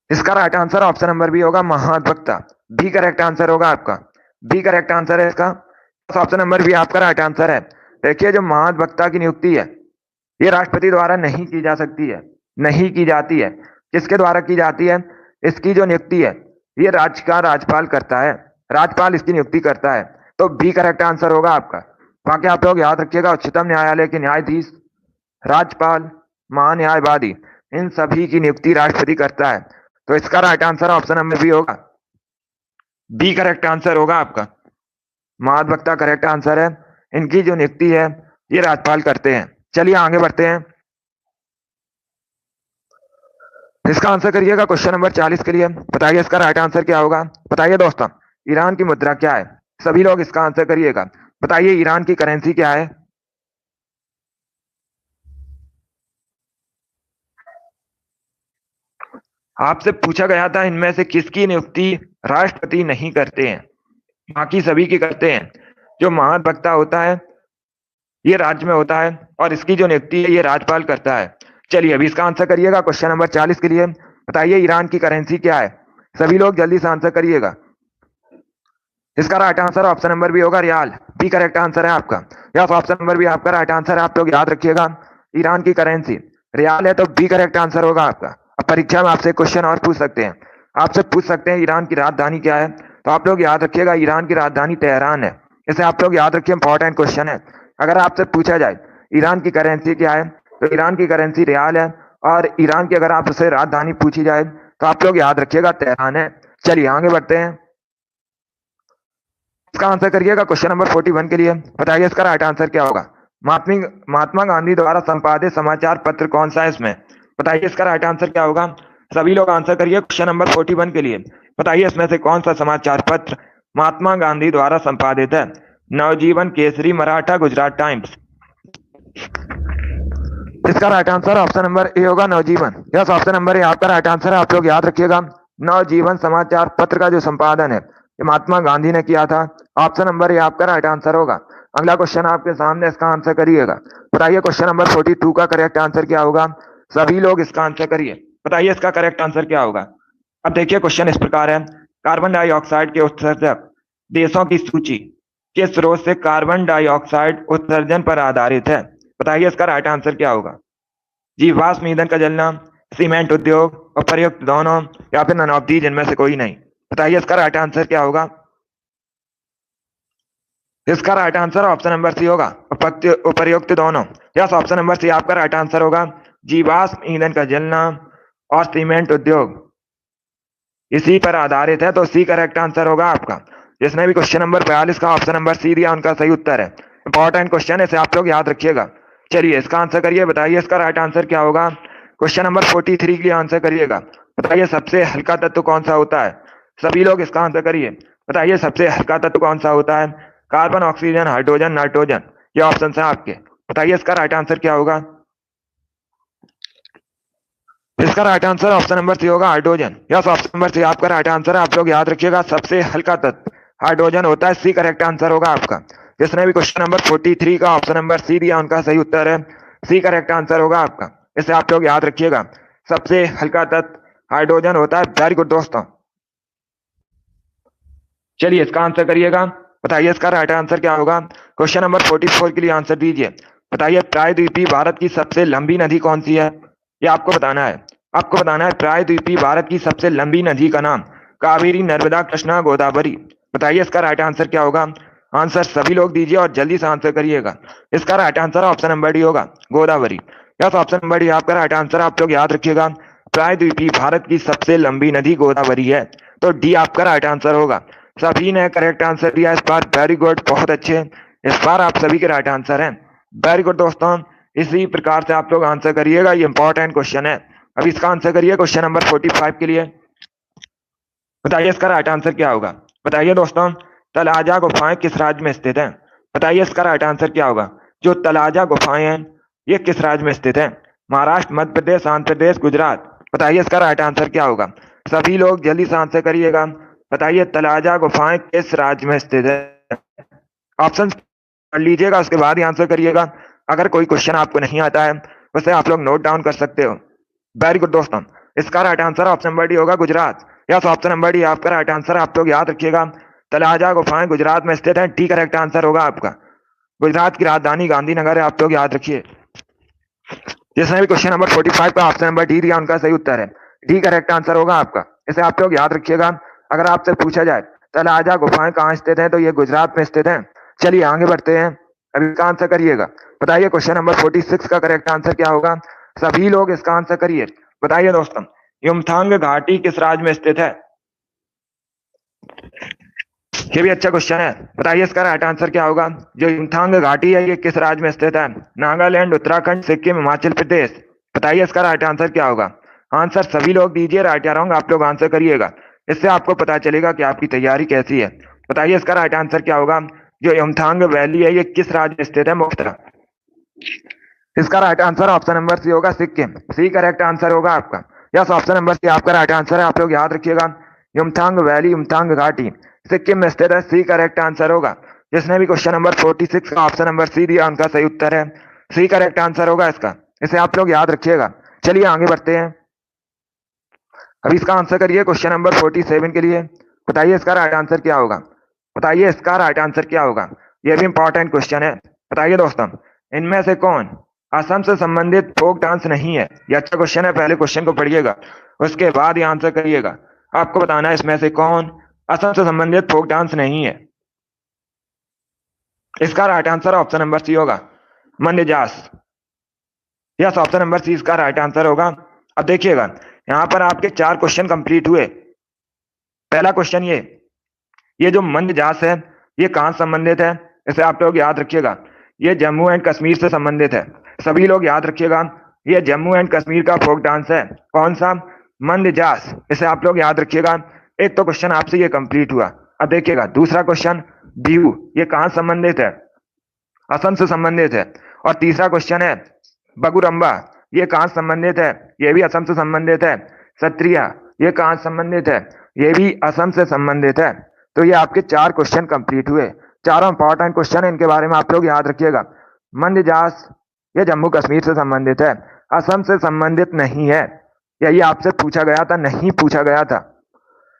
इसका right answer option number B होगा, महाधिवक्ता। बी करेक्ट आंसर होगा आपका, बी करेक्ट आंसर है इसका। ऑप्शन नंबर बी आपका राइट आंसर है। देखिए जो महाधिवक्ता की नियुक्ति है ये राष्ट्रपति द्वारा नहीं की जा सकती है, नहीं की जाती है। किसके द्वारा की जाती है। इसकी जो नियुक्ति है ये राज्य का राज्यपाल करता है, राज्यपाल इसकी नियुक्ति करता है। तो बी करेक्ट आंसर होगा आपका। बाकी आप लोग याद रखिएगा, उच्चतम न्यायालय के न्यायाधीश, राज्यपाल, महान्यायवादी, इन सभी की नियुक्ति राष्ट्रपति करता है। तो इसका right answer option number B होगा, बी करेक्ट आंसर होगा आपका। महाधिवक्ता करेक्ट आंसर है, इनकी जो नियुक्ति है ये राज्यपाल करते हैं। चलिए आगे बढ़ते हैं। इसका आंसर करिएगा क्वेश्चन नंबर 40 के लिए। बताइए इसका राइट आंसर क्या होगा। बताइए दोस्तों, ईरान की मुद्रा क्या है। सभी लोग इसका आंसर करिएगा। बताइए ईरान की करेंसी क्या है। आपसे पूछा गया था इनमें से किसकी नियुक्ति राष्ट्रपति नहीं करते हैं, बाकी सभी की करते हैं। जो महाधिवक्ता होता है ये राज्य में होता है और इसकी जो नियुक्ति है ये राज्यपाल करता है। चलिए अभी इसका आंसर करिएगा क्वेश्चन नंबर 40 के लिए। बताइए ईरान की करेंसी क्या है। सभी लोग जल्दी से आंसर करिएगा। इसका right answer option number B होगा, रियाल। बी करेक्ट आंसर है आपका। यस, ऑप्शन नंबर बी आपका राइट आंसर है। आप लोग याद रखिएगा, ईरान की करेंसी रियाल है, तो बी करेक्ट आंसर होगा आपका। अब परीक्षा में आपसे क्वेश्चन और पूछ सकते हैं, आपसे पूछ सकते हैं ईरान की राजधानी क्या है। तो आप लोग याद रखिएगा ईरान की राजधानी तेहरान है। इसे आप लोग याद रखिए, इंपॉर्टेंट क्वेश्चन है। अगर आपसे पूछा जाए ईरान की करेंसी क्या है तो ईरान की करेंसी रियाल है, और ईरान की अगर आपसे राजधानी पूछी जाए तो आप लोग याद रखिएगा तेहरान है। चलिए आगे बढ़ते हैं। इसका आंसर करिएगा क्वेश्चन नंबर 41 के लिए। बताइए इसका राइट आंसर क्या होगा। महात्मा गांधी द्वारा संपादित समाचार पत्र कौन सा है इसमें। बताइए इसका राइट आंसर क्या होगा। सभी लोग आंसर करिए क्वेश्चन नंबर 41 के लिए। बताइए इसमें से कौन सा समाचार पत्र महात्मा गांधी द्वारा संपादित है। नवजीवन, केसरी, मराठा, गुजरात टाइम्स। इसका right answer option number A होगा, नवजीवन। यस, ऑप्शन नंबर ए आपका राइट आंसर है। आप लोग याद रखिएगा, नवजीवन समाचार पत्र का जो संपादन है ये महात्मा गांधी ने किया था। ऑप्शन नंबर ए आपका राइट आंसर होगा। अगला क्वेश्चन आपके सामने, इसका आंसर करिएगा। बताइए क्वेश्चन नंबर 42 का करेक्ट आंसर क्या होगा। सभी लोग इसका आंसर करिए। बताइए इसका करेक्ट आंसर क्या होगा। अब देखिए क्वेश्चन इस प्रकार है, कार्बन डाइऑक्साइड के उत्सर्जक देशों की सूची किस स्रोत से कार्बन डाइऑक्साइड उत्सर्जन पर आधारित है। बताइए इसका राइट आंसर क्या होगा। जीवाश्म ईंधन का जलना, सीमेंट उद्योग, उपर्युक्त दोनों, या फिर नन ऑफ दीज, इनमें से कोई नहीं। बताइए इसका राइट आंसर क्या होगा। इसका right answer option number C होगा, उपर्युक्त दोनों। यस, ऑप्शन नंबर सी आपका राइट आंसर होगा। जीवाश्म ईंधन का जलना और सीमेंट उद्योग इसी पर आधारित है, तो सी करेक्ट आंसर होगा आपका। जिसने भी क्वेश्चन नंबर 42 का ऑप्शन नंबर सी दिया उनका सही उत्तर है। इंपॉर्टेंट क्वेश्चन है, इसे आप लोग याद रखिएगा। चलिए इसका आंसर करिए। बताइए इसका राइट आंसर क्या होगा। क्वेश्चन नंबर 43 के लिए आंसर करिएगा। बताइए सबसे हल्का तत्व कौन सा होता है। सभी लोग इसका आंसर करिए। बताइए सबसे हल्का तत्व कौन सा होता है। कार्बन, ऑक्सीजन, हाइड्रोजन, नाइट्रोजन, ये ऑप्शन है आपके। बताइए इसका राइट आंसर क्या होगा। इसका right answer option number C होगा, hydrogen. Yes, option number C आपका राइट आंसर है। आप लोग याद रखिएगा, सबसे हल्का तत्व हाइड्रोजन होता है। सी करेक्ट आंसर होगा आपका। जिसने भी क्वेश्चन नंबर 43 का ऑप्शन नंबर सी दिया उनका सही उत्तर है, सी करेक्ट आंसर होगा आपका। इसे आप लोग याद रखिएगा, सबसे हल्का तत्व हाइड्रोजन होता है। वेरी गुड दोस्तों। चलिए इसका आंसर करिएगा। बताइए इसका राइट आंसर क्या होगा। क्वेश्चन नंबर 44 के लिए आंसर दीजिए। बताइए प्रायद्वीपीय भारत की सबसे लंबी नदी कौन सी है। ये आपको बताना है। आपको बताना है प्रायद्वीपीय भारत की सबसे लंबी नदी का नाम। कावेरी, नर्मदा, कृष्णा, गोदावरी। बताइए इसका राइट आंसर क्या होगा। आंसर सभी लोग दीजिए और जल्दी से आंसर करिएगा। इसका right answer option number D होगा, Godavari. Yes, option number D आपका राइट आंसर। आप लोग याद रखिएगा, प्रायद्वीपीय भारत की सबसे लंबी नदी गोदावरी है, तो डी आपका राइट आंसर होगा। सभी ने करेक्ट आंसर दिया इस बार, वेरी गुड, बहुत अच्छे। इस बार आप सभी के राइट आंसर हैं, वेरी गुड दोस्तों। इसी प्रकार से आप लोग आंसर करिएगा, ये इंपॉर्टेंट क्वेश्चन है। अब इसका आंसर करिए क्वेश्चन नंबर 45 के लिए। बताइए इसका राइट आंसर क्या होगा। बताइए दोस्तों, तलाजा गुफाएं किस राज्य में स्थित हैं। बताइए इसका राइट आंसर क्या होगा। जो तलाजा गुफाएं हैं ये किस राज्य में स्थित है। महाराष्ट्र, मध्य प्रदेश, आंध्र प्रदेश, गुजरात। बताइए इसका राइट आंसर क्या होगा। सभी लोग जल्दी से आंसर करिएगा। बताइए तलाजा गुफाएं किस राज्य में स्थित है। ऑप्शन पढ़ लीजिएगा, उसके बाद ही आंसर करिएगा। अगर कोई क्वेश्चन आपको नहीं आता है उसे आप लोग नोट डाउन कर सकते हो। वेरी गुड दोस्तों, इसका right answer option number D होगा, Gujarat. Yes, option number D आपका राइट आंसर। आप लोग याद रखिएगा, तलाजा गुफाएं गुजरात में स्थित है, डी करेक्ट आंसर होगा आपका। गुजरात की राजधानी गांधीनगर है, आप लोग याद रखिए। जिसने भी क्वेश्चन नंबर 45 का ऑप्शन नंबर डी दिया उनका सही उत्तर है, डी करेक्ट आंसर होगा आपका। इसे आप लोग याद रखिएगा। अगर आपसे पूछा जाए तलाजा गुफाएं कहाँ स्थित है तो ये गुजरात में स्थित है। चलिए आगे बढ़ते हैं, अभी इसका आंसर करिएगा। बताइए क्वेश्चन नंबर 46 का करेक्ट आंसर क्या होगा। सभी लोग इसका आंसर करिए। बताइए दोस्तों, युमथांग घाटी किस राज्य में स्थित है। ये भी अच्छा क्वेश्चन है। बताइए इसका राइट आंसर क्या होगा। जो युमथांग घाटी है ये किस राज्य में स्थित है। नागालैंड, उत्तराखंड, सिक्किम, हिमाचल प्रदेश। बताइए इसका राइट आंसर क्या होगा। आंसर सभी लोग दीजिए, राइट या रॉन्ग आप लोग आंसर करिएगा। इससे आपको पता चलेगा कि आपकी तैयारी कैसी है। बताइए इसका राइट आंसर क्या होगा। जो युमथांग वैली है ये किस राज्य में स्थित है, मुख्यतः। इसका right answer option number C होगा, सिक्किम। सी करेक्ट आंसर होगा आपका। यस, ऑप्शन नंबर सी आपका राइट आंसर है। आप लोग याद रखिएगा, युमथांग वैली, युमथांग घाटी सिक्किम में स्थित है, सी करेक्ट आंसर होगा। जिसने भी क्वेश्चन नंबर 46 का ऑप्शन नंबर सी दिया उनका सही उत्तर है, सी करेक्ट आंसर होगा इसका। इसे आप लोग याद रखिएगा। चलिए आगे बढ़ते हैं, अभी इसका आंसर करिए क्वेश्चन नंबर 47 के लिए। बताइए इसका राइट आंसर क्या होगा। बताइए इसका राइट आंसर क्या होगा। यह भी इंपॉर्टेंट क्वेश्चन है। बताइए दोस्तों, इनमें से कौन असम से संबंधित फोक डांस नहीं है। यह अच्छा क्वेश्चन है, पहले क्वेश्चन को पढ़िएगा उसके बाद ही आंसर करिएगा। आपको बताना है इसमें से कौन असम से संबंधित फोक डांस नहीं है। इसका right answer option number C होगा, मंडजास। यस, ऑप्शन नंबर सी इसका राइट आंसर होगा। अब देखिएगा, यहां पर आपके 4 क्वेश्चन कंप्लीट हुए। पहला क्वेश्चन ये जो मंडजास है ये कहां संबंधित है, इसे आप लोग याद रखिएगा। ये जम्मू एंड कश्मीर से संबंधित है। सभी लोग याद रखिएगा, ये जम्मू एंड कश्मीर का फोक डांस है। कौन सा, मंडजास। इसे आप लोग याद रखिएगा। एक तो क्वेश्चन आपसे ये कंप्लीट हुआ। अब देखिएगा दूसरा क्वेश्चन, बिहू, ये कहां संबंधित है, असम से संबंधित है। और तीसरा क्वेश्चन है बगुरम्बा, ये कहां संबंधित है, ये भी असम से संबंधित है। सत्रिया, ये कहां संबंधित है, ये भी असम से संबंधित है। तो ये आपके 4 क्वेश्चन कंप्लीट हुए। चारों इंपॉर्टेंट क्वेश्चन है, इनके बारे में आप लोग याद रखिएगा। मंडजास ये जम्मू कश्मीर से संबंधित है, असम से संबंधित नहीं है। यही आपसे पूछा गया था, नहीं पूछा गया था।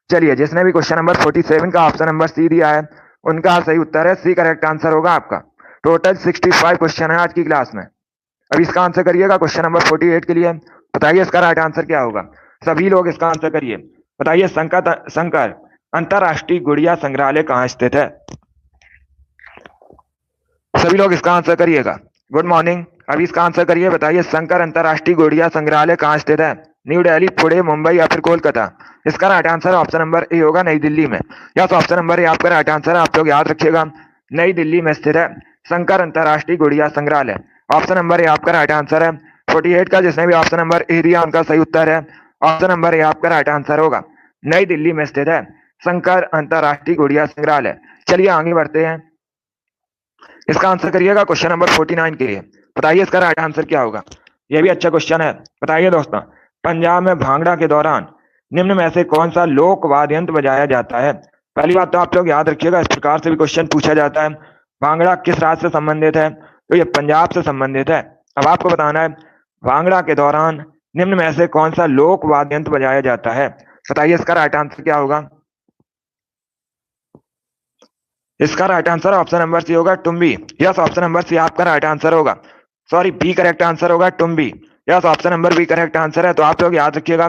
चलिए, जिसने भी क्वेश्चन नंबर 47 का ऑप्शन नंबर सी दिया है उनका सही उत्तर है, सी करेक्ट आंसर होगा आपका। टोटल 65 क्वेश्चन है आज की क्लास में। अब इसका आंसर करिएगा क्वेश्चन नंबर 48 के लिए। बताइए इसका राइट आंसर क्या होगा। सभी लोग इसका आंसर करिए। बताइए शंकर अंतरराष्ट्रीय गुड़िया संग्रहालय कहाँ स्थित है। सभी लोग इसका आंसर करिएगा। गुड मॉर्निंग, अभी इसका आंसर करिए। बताइए शंकर अंतरराष्ट्रीय गुड़िया संग्रहालय कहाँ स्थित है। न्यू दिल्ली, पुणे, मुंबई या फिर कोलकाता। इसका right answer option number A होगा, नई दिल्ली में। यस, ऑप्शन नंबर ए आपका राइट आंसर है। आप लोग याद रखिएगा, नई दिल्ली में स्थित है शंकर अंतरराष्ट्रीय गुड़िया संग्रहालय। ऑप्शन नंबर ए आपका राइट आंसर है। 48 का जिसने भी ऑप्शन नंबर ए दिया उनका सही उत्तर है। ऑप्शन नंबर ए आपका राइट आंसर होगा, नई दिल्ली में स्थित है शंकर अंतरराष्ट्रीय गुड़िया संग्रहालय। चलिए आगे बढ़ते हैं, इसका आंसर करिएगा क्वेश्चन नंबर 49 के लिए। बताइए इसका राइट आंसर क्या होगा। यह भी अच्छा क्वेश्चन है। बताइए दोस्तों, पंजाब में भांगड़ा के दौरान निम्न में से कौन सा लोक वाद्य यंत्र बजाया जाता है। पहली बात तो आप लोग याद रखिएगा, इस प्रकार से भी क्वेश्चन पूछा जाता है, भांगड़ा किस राज्य से संबंधित है, तो ये पंजाब से संबंधित है। अब आपको बताना है भांगड़ा के दौरान निम्न में से कौन सा लोक वाद्य यंत्र बजाया जाता है। बताइए इसका राइट आंसर क्या होगा। इसका right answer option number C होगा, tumbi. Yes, option number C आपका राइट आंसर होगा। सॉरी, बी करेक्ट आंसर होगा, tumbi. Yes, option number B correct answer है। तो आप लोग याद रखिएगा,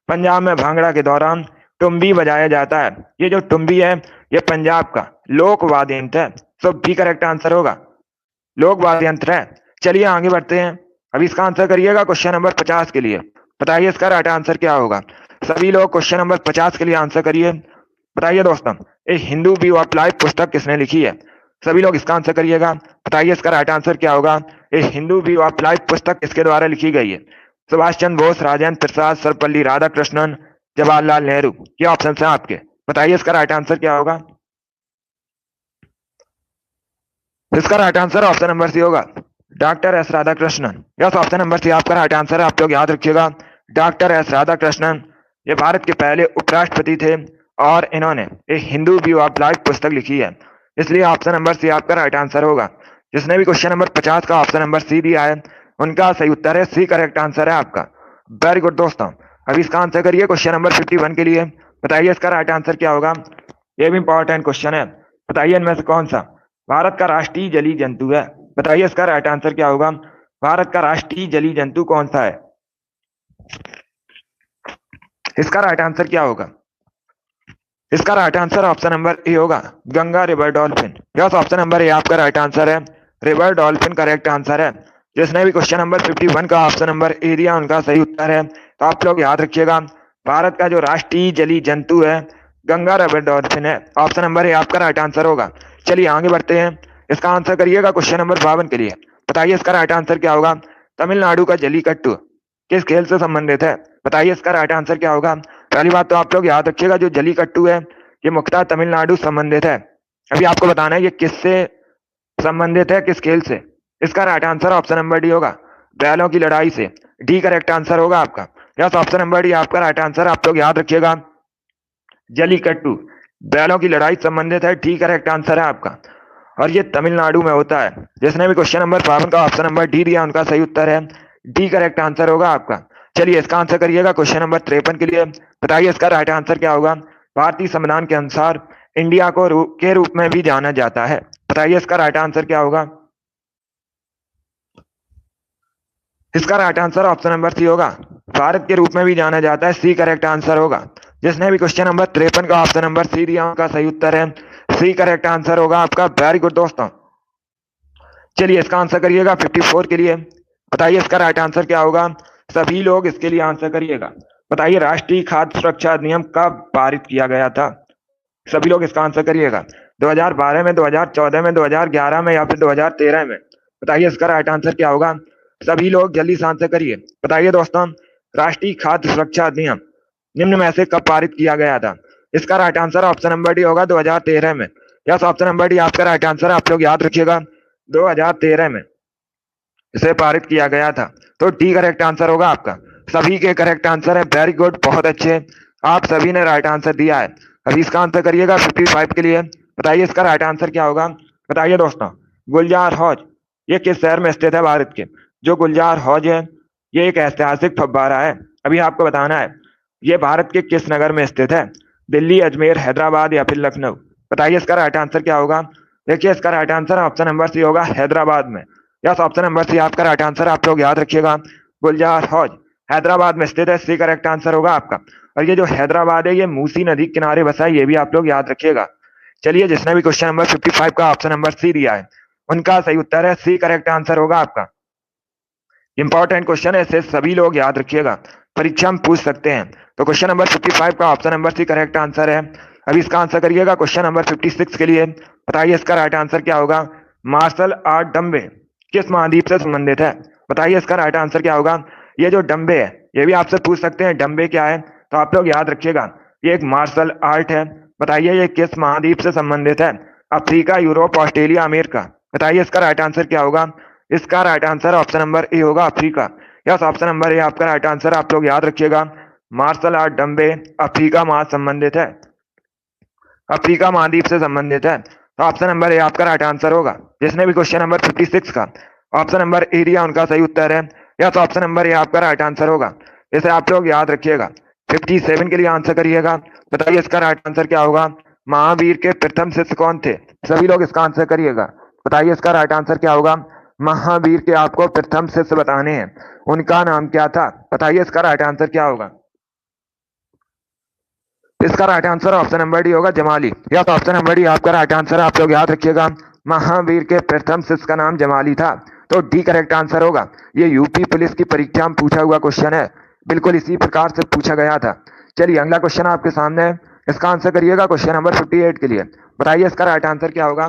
पंजाब में भांगड़ा के दौरान टुम्बी बजाया जाता है। ये जो टुम्बी है ये पंजाब का लोक वाद्य यंत्र है। सो बी करेक्ट आंसर होगा। लोक वाद्य यंत्र है। चलिए आगे बढ़ते हैं। अभी इसका आंसर करिएगा क्वेश्चन नंबर 50 के लिए। बताइए इसका राइट आंसर क्या होगा। सभी लोग क्वेश्चन नंबर 50 के लिए आंसर करिए। बताइए दोस्तों, ए हिंदू व्यू ऑफ लाइफ पुस्तक किसने लिखी है। सभी लोग इसका आंसर करिएगा। बताइए इसका राइट आंसर क्या होगा। ए हिंदू व्यू ऑफ लाइफ पुस्तक किसके द्वारा लिखी गई है। सुभाष चंद्र बोस, राजेंद्र प्रसाद, सर्वपल्ली राधाकृष्णन, जवाहरलाल नेहरू। ये ऑप्शन है आपके। बताइए इसका राइट आंसर क्या होगा। इसका right answer option number C होगा, doctor S Radhakrishnan. Yes, option number C आपका राइट आंसर है। आप लोग याद रखिएगा, डॉक्टर एस राधाकृष्णन ये भारत के पहले उपराष्ट्रपति थे और इन्होंने एक हिंदू व्यू ऑफ लाइफ पुस्तक लिखी है। इसलिए ऑप्शन नंबर सी आपका राइट आंसर होगा। जिसने भी क्वेश्चन नंबर 50 का ऑप्शन नंबर सी दिया है उनका सही उत्तर है सी, करेक्ट आंसर है आपका। वेरी गुड दोस्तों। अभी इसका आंसर करिए क्वेश्चन नंबर 51 के लिए। बताइए इसका राइट आंसर क्या होगा। ये भी इंपॉर्टेंट क्वेश्चन है। बताइए इनमें से कौन सा भारत का राष्ट्रीय जलीय जंतु है। बताइए इसका राइट आंसर क्या होगा। भारत का राष्ट्रीय जलीय जंतु कौन सा है। इसका राइट आंसर क्या होगा। इसका right answer option number A होगा, Ganga river dolphin. Yes, option number A आपका राइट आंसर है, रिवर डॉल्फिन करेक्ट आंसर है। जिसने भी क्वेश्चन नंबर 51 का ऑप्शन नंबर ए दिया उनका सही उत्तर है। तो आप लोग याद रखिएगा, भारत का जो राष्ट्रीय जलीय जंतु है गंगा रिवर डॉल्फिन है। ऑप्शन नंबर ए आपका राइट आंसर होगा। चलिए आगे बढ़ते हैं। इसका आंसर करिएगा क्वेश्चन नंबर 52 के लिए। बताइए इसका राइट आंसर क्या होगा। तमिलनाडु का जलीकट्टू किस खेल से संबंधित है। बताइए इसका राइट आंसर क्या होगा। पहली बात तो आप लोग याद रखिएगा, जो जलीकट्टू है ये मुख्यतः तमिलनाडु संबंधित है। अभी आपको बताना है ये किससे संबंधित है, किस खेल से। इसका right answer option number D होगा, बैलों की लड़ाई से। डी करेक्ट आंसर होगा आपका। यस, ऑप्शन नंबर डी आपका राइट आंसर। आप लोग याद रखिएगा, जलीकट्टू बैलों की लड़ाई संबंधित है। डी करेक्ट आंसर है आपका और ये तमिलनाडु में होता है। जिसने भी क्वेश्चन नंबर 52 का ऑप्शन नंबर डी दिया उनका सही उत्तर है डी, करेक्ट आंसर होगा आपका। चलिए इसका आंसर करिएगा क्वेश्चन नंबर 53 के लिए। बताइए इसका राइट आंसर क्या होगा। भारतीय संविधान के अनुसार इंडिया को के रूप में भी जाना जाता है। बताइए इसका राइट आंसर क्या होगा। इसका right answer option number C होगा, भारत के रूप में भी जाना जाता है। सी करेक्ट आंसर होगा। जिसने भी क्वेश्चन नंबर 53 का ऑप्शन नंबर सी दिया उनका सही उत्तर है सी, करेक्ट आंसर होगा आपका। वेरी गुड दोस्तों। चलिए इसका आंसर करिएगा 54 के लिए। बताइए इसका राइट आंसर क्या होगा। सभी लोग इसके लिए आंसर करिएगा। बताइए राष्ट्रीय खाद्य सुरक्षा अधिनियम कब पारित किया गया था। सभी लोग इसका आंसर करिएगा। 2012 में, 2014 में, 2011 में या फिर 2013 में। बताइए इसका राइट आंसर क्या होगा। सभी लोग जल्दी से आंसर करिए। बताइए दोस्तों, राष्ट्रीय खाद्य सुरक्षा अधिनियम निम्न में से कब पारित किया गया था। इसका right answer option number D होगा, 2013 में। यस, ऑप्शन नंबर डी आपका राइट आंसर है। आप लोग याद रखिएगा, 2013 में इसे पारित किया गया था। तो डी करेक्ट आंसर होगा आपका। सभी के करेक्ट आंसर है। वेरी गुड, बहुत अच्छे, आप सभी ने राइट आंसर दिया है। अभी इसका आंसर करिएगा 55 के लिए। बताइए इसका राइट आंसर क्या होगा। बताइए दोस्तों, गुलजार हौज ये किस शहर में स्थित है भारत के। जो गुलजार हौज है ये एक ऐतिहासिक फव्वारा है। अभी आपको बताना है ये भारत के किस नगर में स्थित है। दिल्ली, अजमेर, हैदराबाद या फिर लखनऊ। बताइए इसका राइट आंसर क्या होगा। देखिए इसका right answer option number C होगा, हैदराबाद में। यस, ऑप्शन नंबर सी आपका राइट आंसर। आप लोग याद रखिएगा, गुलजार हौज हैदराबाद में स्थित है। सी करेक्ट आंसर होगा आपका। और ये जो हैदराबाद है ये मूसी नदी के किनारे बसा है, ये भी आप लोग याद रखिएगा। चलिए जिसने भी क्वेश्चन नंबर 55 का ऑप्शन नंबर सी दिया है उनका सही उत्तर है सी, करेक्ट आंसर होगा आपका। इंपॉर्टेंट क्वेश्चन है, इसे सभी लोग याद रखिएगा, परीक्षा में पूछ सकते हैं। तो क्वेश्चन नंबर 55 का option number C correct answer है। अभी इसका आंसर करिएगा क्वेश्चन नंबर 56 के लिए। बताइए इसका राइट आंसर क्या होगा। मार्शल आर्ट डम्बे किस महाद्वीप से संबंधित है। बताइए इसका राइट आंसर क्या होगा। ये जो डम्बे है ये भी आपसे पूछ सकते हैं, डम्बे क्या है। तो आप लोग याद रखिएगा, ये एक मार्शल आर्ट है। बताइए ये किस महाद्वीप से संबंधित है। Africa, Europe, Australia, America. बताइए इसका राइट आंसर क्या होगा। इसका right answer option number A होगा, Africa. Yes, option number A आपका राइट आंसर। आप लोग याद रखिएगा, मार्शल आर्ट डम्बे अफ्रीका महा संबंधित है, अफ्रीका महाद्वीप से संबंधित है। तो ऑप्शन नंबर ए आपका राइट आंसर होगा। जिसने भी क्वेश्चन नंबर 56 का ऑप्शन नंबर ए दिया उनका सही उत्तर है। यस, ऑप्शन नंबर ए आपका राइट आंसर होगा। इसे आप लोग याद रखिएगा। 57 के लिए आंसर करिएगा। बताइए इसका राइट आंसर क्या होगा। महावीर के प्रथम शिष्य कौन थे। सभी लोग इसका आंसर करिएगा। बताइए इसका राइट आंसर क्या होगा। महावीर के आपको प्रथम शिष्य बताने हैं, उनका नाम क्या था। बताइए इसका राइट आंसर क्या होगा। इसका right answer option number D होगा, Jamali. Yes, option number D आपका राइट आंसर। आप लोग याद रखिएगा, महावीर के प्रथम शिष्य का नाम जमाली था। तो डी करेक्ट आंसर होगा। ये यूपी पुलिस की परीक्षा में पूछा हुआ क्वेश्चन है, बिल्कुल इसी प्रकार से पूछा गया था। चलिए अगला क्वेश्चन आपके सामने है, इसका आंसर करिएगा क्वेश्चन नंबर 58 के लिए। बताइए इसका राइट आंसर क्या होगा।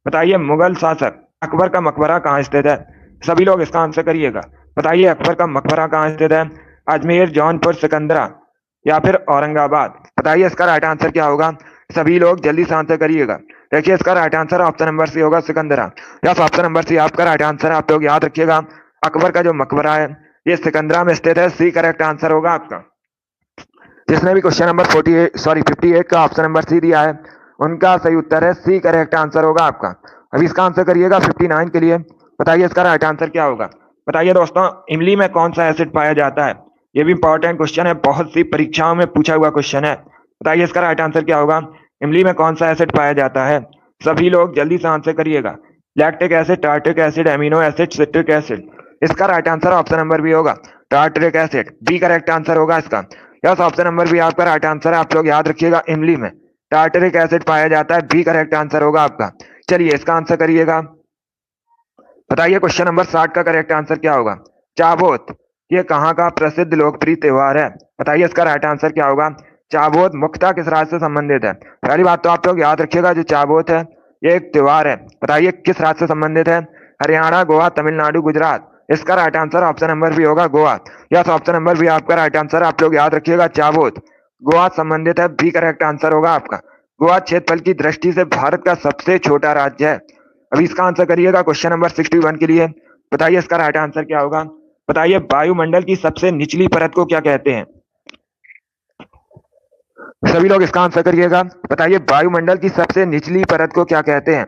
बताइए मुगल शासक अकबर का मकबरा कहाँ स्थित है। सभी लोग इसका आंसर करिएगा। बताइए अकबर का मकबरा कहाँ स्थित है। अजमेर, जौनपुर, सिकंदरा या फिर औरंगाबाद। बताइए इसका राइट आंसर क्या होगा। सभी लोग जल्दी से आंसर करिएगा। देखिए इसका right answer option number C होगा, Sikandra. Yes, option number C आपका राइट आंसर है। आप लोग याद रखिएगा अकबर का जो मकबरा है ये सिकंदरा में स्थित है। सी करेक्ट आंसर होगा आपका। जिसने भी क्वेश्चन नंबर 58 का ऑप्शन नंबर सी दिया है उनका सही उत्तर है सी करेक्ट आंसर होगा आपका। अभी इसका आंसर करिएगा 59 के लिए। बताइए इसका राइट आंसर क्या होगा। बताइए दोस्तों इमली में कौन सा एसिड पाया जाता है। ये भी इंपॉर्टेंट क्वेश्चन है, बहुत सी परीक्षाओं में पूछा हुआ क्वेश्चन है। बताइए इसका राइट आंसर क्या होगा। इमली में कौन सा एसिड पाया जाता है। सभी लोग जल्दी से आंसर करिएगा। Lactic acid, tartaric acid, amino acid, citric acid. इसका right answer option number B होगा, tartaric acid. B correct answer होगा इसका। यस, ऑप्शन नंबर बी आपका राइट आंसर है। आप लोग याद रखिएगा इमली में टार्टरिक एसिड पाया जाता है। बी करेक्ट आंसर होगा आपका। चलिए इसका आंसर करिएगा। बताइए क्वेश्चन नंबर 60 का करेक्ट आंसर क्या होगा। चाबोत ये कहाँ का प्रसिद्ध लोकप्रिय त्योहार है। बताइए इसका राइट आंसर क्या होगा। चाबोत मुख्यतः किस राज्य से संबंधित है। पहली बात तो आप लोग याद रखिएगा जो चाबोत है ये एक त्योहार है। बताइए किस राज्य से संबंधित है। हरियाणा, गोवा, तमिलनाडु, गुजरात। इसका right answer option number B होगा, Goa. Yes, option number B आपका राइट आंसर। आप लोग याद रखिएगा चाबोत गोवा संबंधित है। बी करेक्ट आंसर होगा आपका। गोवा क्षेत्रफल की दृष्टि से भारत का सबसे छोटा राज्य है। अभी इसका आंसर करिएगा क्वेश्चन नंबर 61 के लिए। बताइए इसका राइट आंसर क्या होगा। बताइए वायुमंडल की सबसे निचली परत को क्या कहते हैं। सभी लोग इसका आंसर करिएगा। बताइए वायुमंडल की सबसे निचली परत को क्या कहते हैं।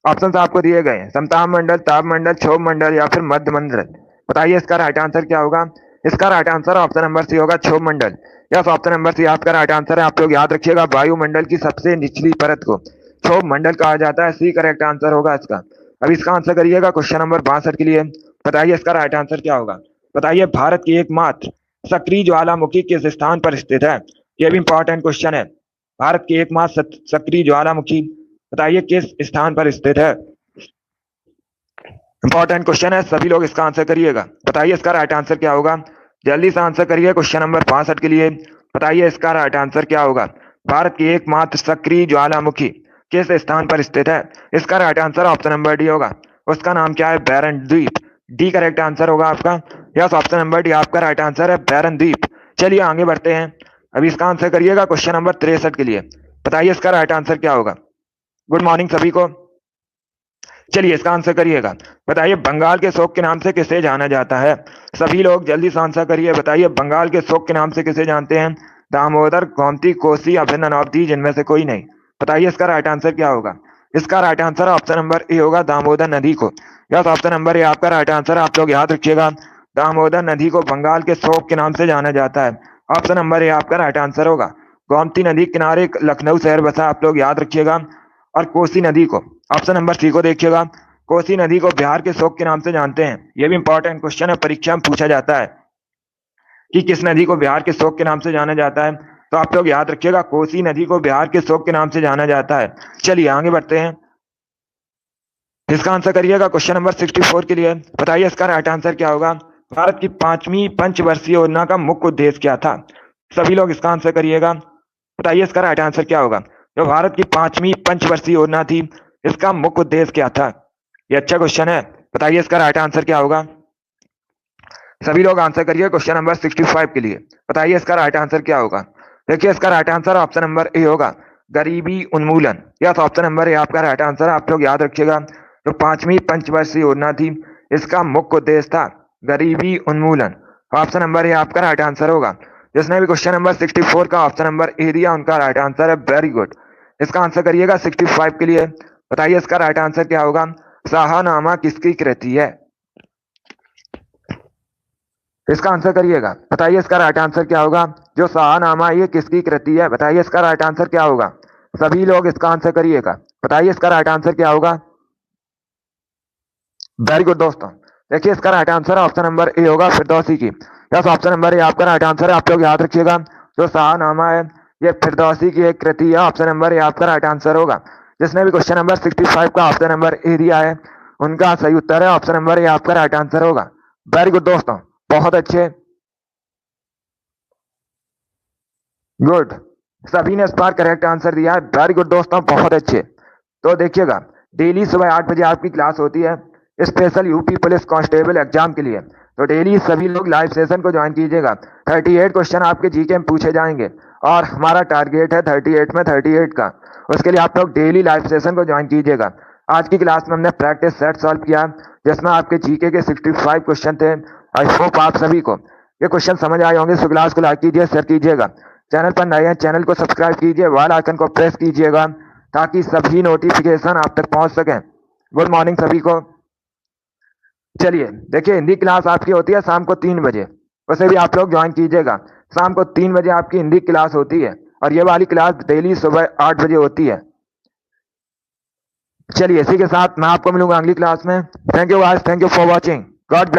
ऑप्शन आपको दिए गए हैं, समताप मंडल, ताप मंडल, क्षोभ मंडल या फिर मध्य मंडल। बताइए इसका राइट आंसर क्या होगा। इसका right answer option number C होगा, क्षोभ मंडल। यस, ऑप्शन नंबर सी आपका राइट आंसर है। आप लोग याद रखिएगा वायुमंडल की सबसे निचली परत को क्षोभ मंडल कहा जाता है। सी करेक्ट आंसर होगा इसका। अब इसका आंसर करिएगा क्वेश्चन नंबर 62 के लिए। बताइए इसका राइट आंसर क्या होगा। बताइए भारत की एकमात्र सक्रिय ज्वालामुखी किस स्थान पर स्थित है। यह भी इंपॉर्टेंट क्वेश्चन है। भारत की एकमात्र सक्रिय ज्वालामुखी बताइए किस स्थान पर स्थित है। इंपॉर्टेंट क्वेश्चन है, सभी लोग इसका आंसर करिएगा। बताइए इसका राइट आंसर क्या होगा। जल्दी से आंसर करिए क्वेश्चन नंबर 62 के लिए। बताइए इसका राइट आंसर क्या होगा। भारत की एकमात्र सक्रिय ज्वालामुखी किस स्थान पर स्थित है। इसका right answer option number D होगा। उसका नाम क्या है, बैरन द्वीप। डी करेक्ट आंसर होगा आपका। यस, ऑप्शन नंबर डी आपका राइट आंसर है, बैरन द्वीप। चलिए आगे बढ़ते हैं। अभी इसका आंसर करिएगा क्वेश्चन नंबर 63 के लिए। बताइए इसका राइट आंसर क्या होगा। गुड मॉर्निंग सभी को। चलिए इसका आंसर करिएगा। बताइए बंगाल के शोक के नाम से किसे जाना जाता है। सभी लोग जल्दी से आंसर करिए। बताइए बंगाल के शोक के नाम से किसे जानते हैं। दामोदर, गोमती, कोसी या फिर ननौती, जिनमें से कोई नहीं। बताइए इसका राइट आंसर क्या होगा। इसका right answer option number A होगा, दामोदर नदी को। यस, ऑप्शन नंबर ए आपका राइट आंसर। आप लोग याद रखिएगा दामोदर नदी को बंगाल के शोक के नाम से जाना जाता है। ऑप्शन नंबर ए आपका राइट आंसर होगा। गोमती नदी किनारे लखनऊ शहर बसा, आप लोग याद रखिएगा। और कोसी नदी को ऑप्शन नंबर सी को देखिएगा। कोसी नदी को बिहार के शोक के नाम से जानते हैं। यह भी इंपॉर्टेंट क्वेश्चन है, परीक्षा में पूछा जाता है कि किस नदी को बिहार के शोक के नाम से जाना जाता है। तो आप लोग याद रखिएगा कोसी नदी को बिहार के शोक के नाम से जाना जाता है। चलिए आगे बढ़ते हैं। इसका आंसर करिएगा क्वेश्चन नंबर 64 के लिए। बताइए इसका राइट आंसर क्या होगा। भारत की 5वीं पंचवर्षीय योजना का मुख्य उद्देश्य क्या था। सभी लोग इसका आंसर करिएगा। बताइए इसका राइट आंसर क्या होगा। जो भारत की 5वीं पंचवर्षीय योजना थी इसका मुख्य उद्देश्य क्या था। ये अच्छा क्वेश्चन है। बताइए इसका राइट आंसर क्या होगा। सभी लोग आंसर करिए क्वेश्चन नंबर 65 के लिए। बताइए इसका राइट आंसर क्या होगा। देखिए इसका right answer option number A होगा, गरीबी उन्मूलन। यस, ऑप्शन नंबर ए आपका राइट आंसर। आप लोग याद रखिएगा जो 5वीं पंचवर्षीय योजना थी इसका मुख्य उद्देश्य था गरीबी उन्मूलन। ऑप्शन नंबर ए आपका राइट आंसर होगा। जिसने भी क्वेश्चन नंबर 64 का ऑप्शन नंबर ए दिया उनका राइट आंसर है, वेरी गुड। इसका आंसर करिएगा 65 के लिए। बताइए इसका राइट आंसर क्या होगा। शाहनामा किसकी कृति है। इसका आंसर करिएगा। बताइए इसका राइट आंसर क्या होगा। जो शाहनामा ये किसकी कृति है। बताइए इसका राइट आंसर क्या होगा। सभी लोग इसका आंसर करिएगा। बताइए इसका राइट आंसर क्या होगा। वेरी गुड दोस्तों। देखिए इसका right answer option number A होगा, फिरदौसी की। यस, ऑप्शन नंबर ए आपका राइट आंसर है। आप लोग याद रखिएगा जो शाहनामा है ये फिरदौसी की एक कृति है। ऑप्शन नंबर ए आपका राइट आंसर होगा। जिसने भी क्वेश्चन नंबर 65 का ऑप्शन नंबर ए दिया है उनका सही उत्तर है ऑप्शन नंबर ए, आपका राइट आंसर होगा। वेरी गुड दोस्तों, बहुत अच्छे, गुड, सभी ने इस बार करेक्ट आंसर दिया है। वेरी गुड दोस्तों, बहुत अच्छे। तो देखिएगा, डेली सुबह 8 बजे आपकी क्लास होती है special UP police constable exam के लिए। तो डेली सभी लोग लाइव सेशन को ज्वाइन कीजिएगा। 38 क्वेश्चन आपके जीके में पूछे जाएंगे और हमारा टारगेट है 38 में 38 का। उसके लिए आप लोग डेली लाइव सेशन को ज्वाइन कीजिएगा। आज की क्लास में हमने प्रैक्टिस सेट सॉल्व किया जिसमें आपके जीके के 65 क्वेश्चन थे। आई होप आप सभी को ये क्वेश्चन समझ आए होंगे। सो क्लास को लाइक कीजिए, शेयर कीजिएगा। चैनल पर नए हैं, चैनल को सब्सक्राइब कीजिए, बेल आइकन को प्रेस कीजिएगा ताकि सभी नोटिफिकेशन आप तक पहुंच सकें। गुड मॉर्निंग सभी को। चलिए देखिए, हिंदी क्लास आपकी होती है शाम को 3 बजे, उसे भी आप लोग ज्वाइन कीजिएगा। शाम को 3 बजे आपकी हिंदी क्लास होती है और ये वाली क्लास डेली सुबह 8 बजे होती है। चलिए इसी के साथ मैं आपको मिलूंगा अगली क्लास में। Thank you guys, thank you for watching. God bless.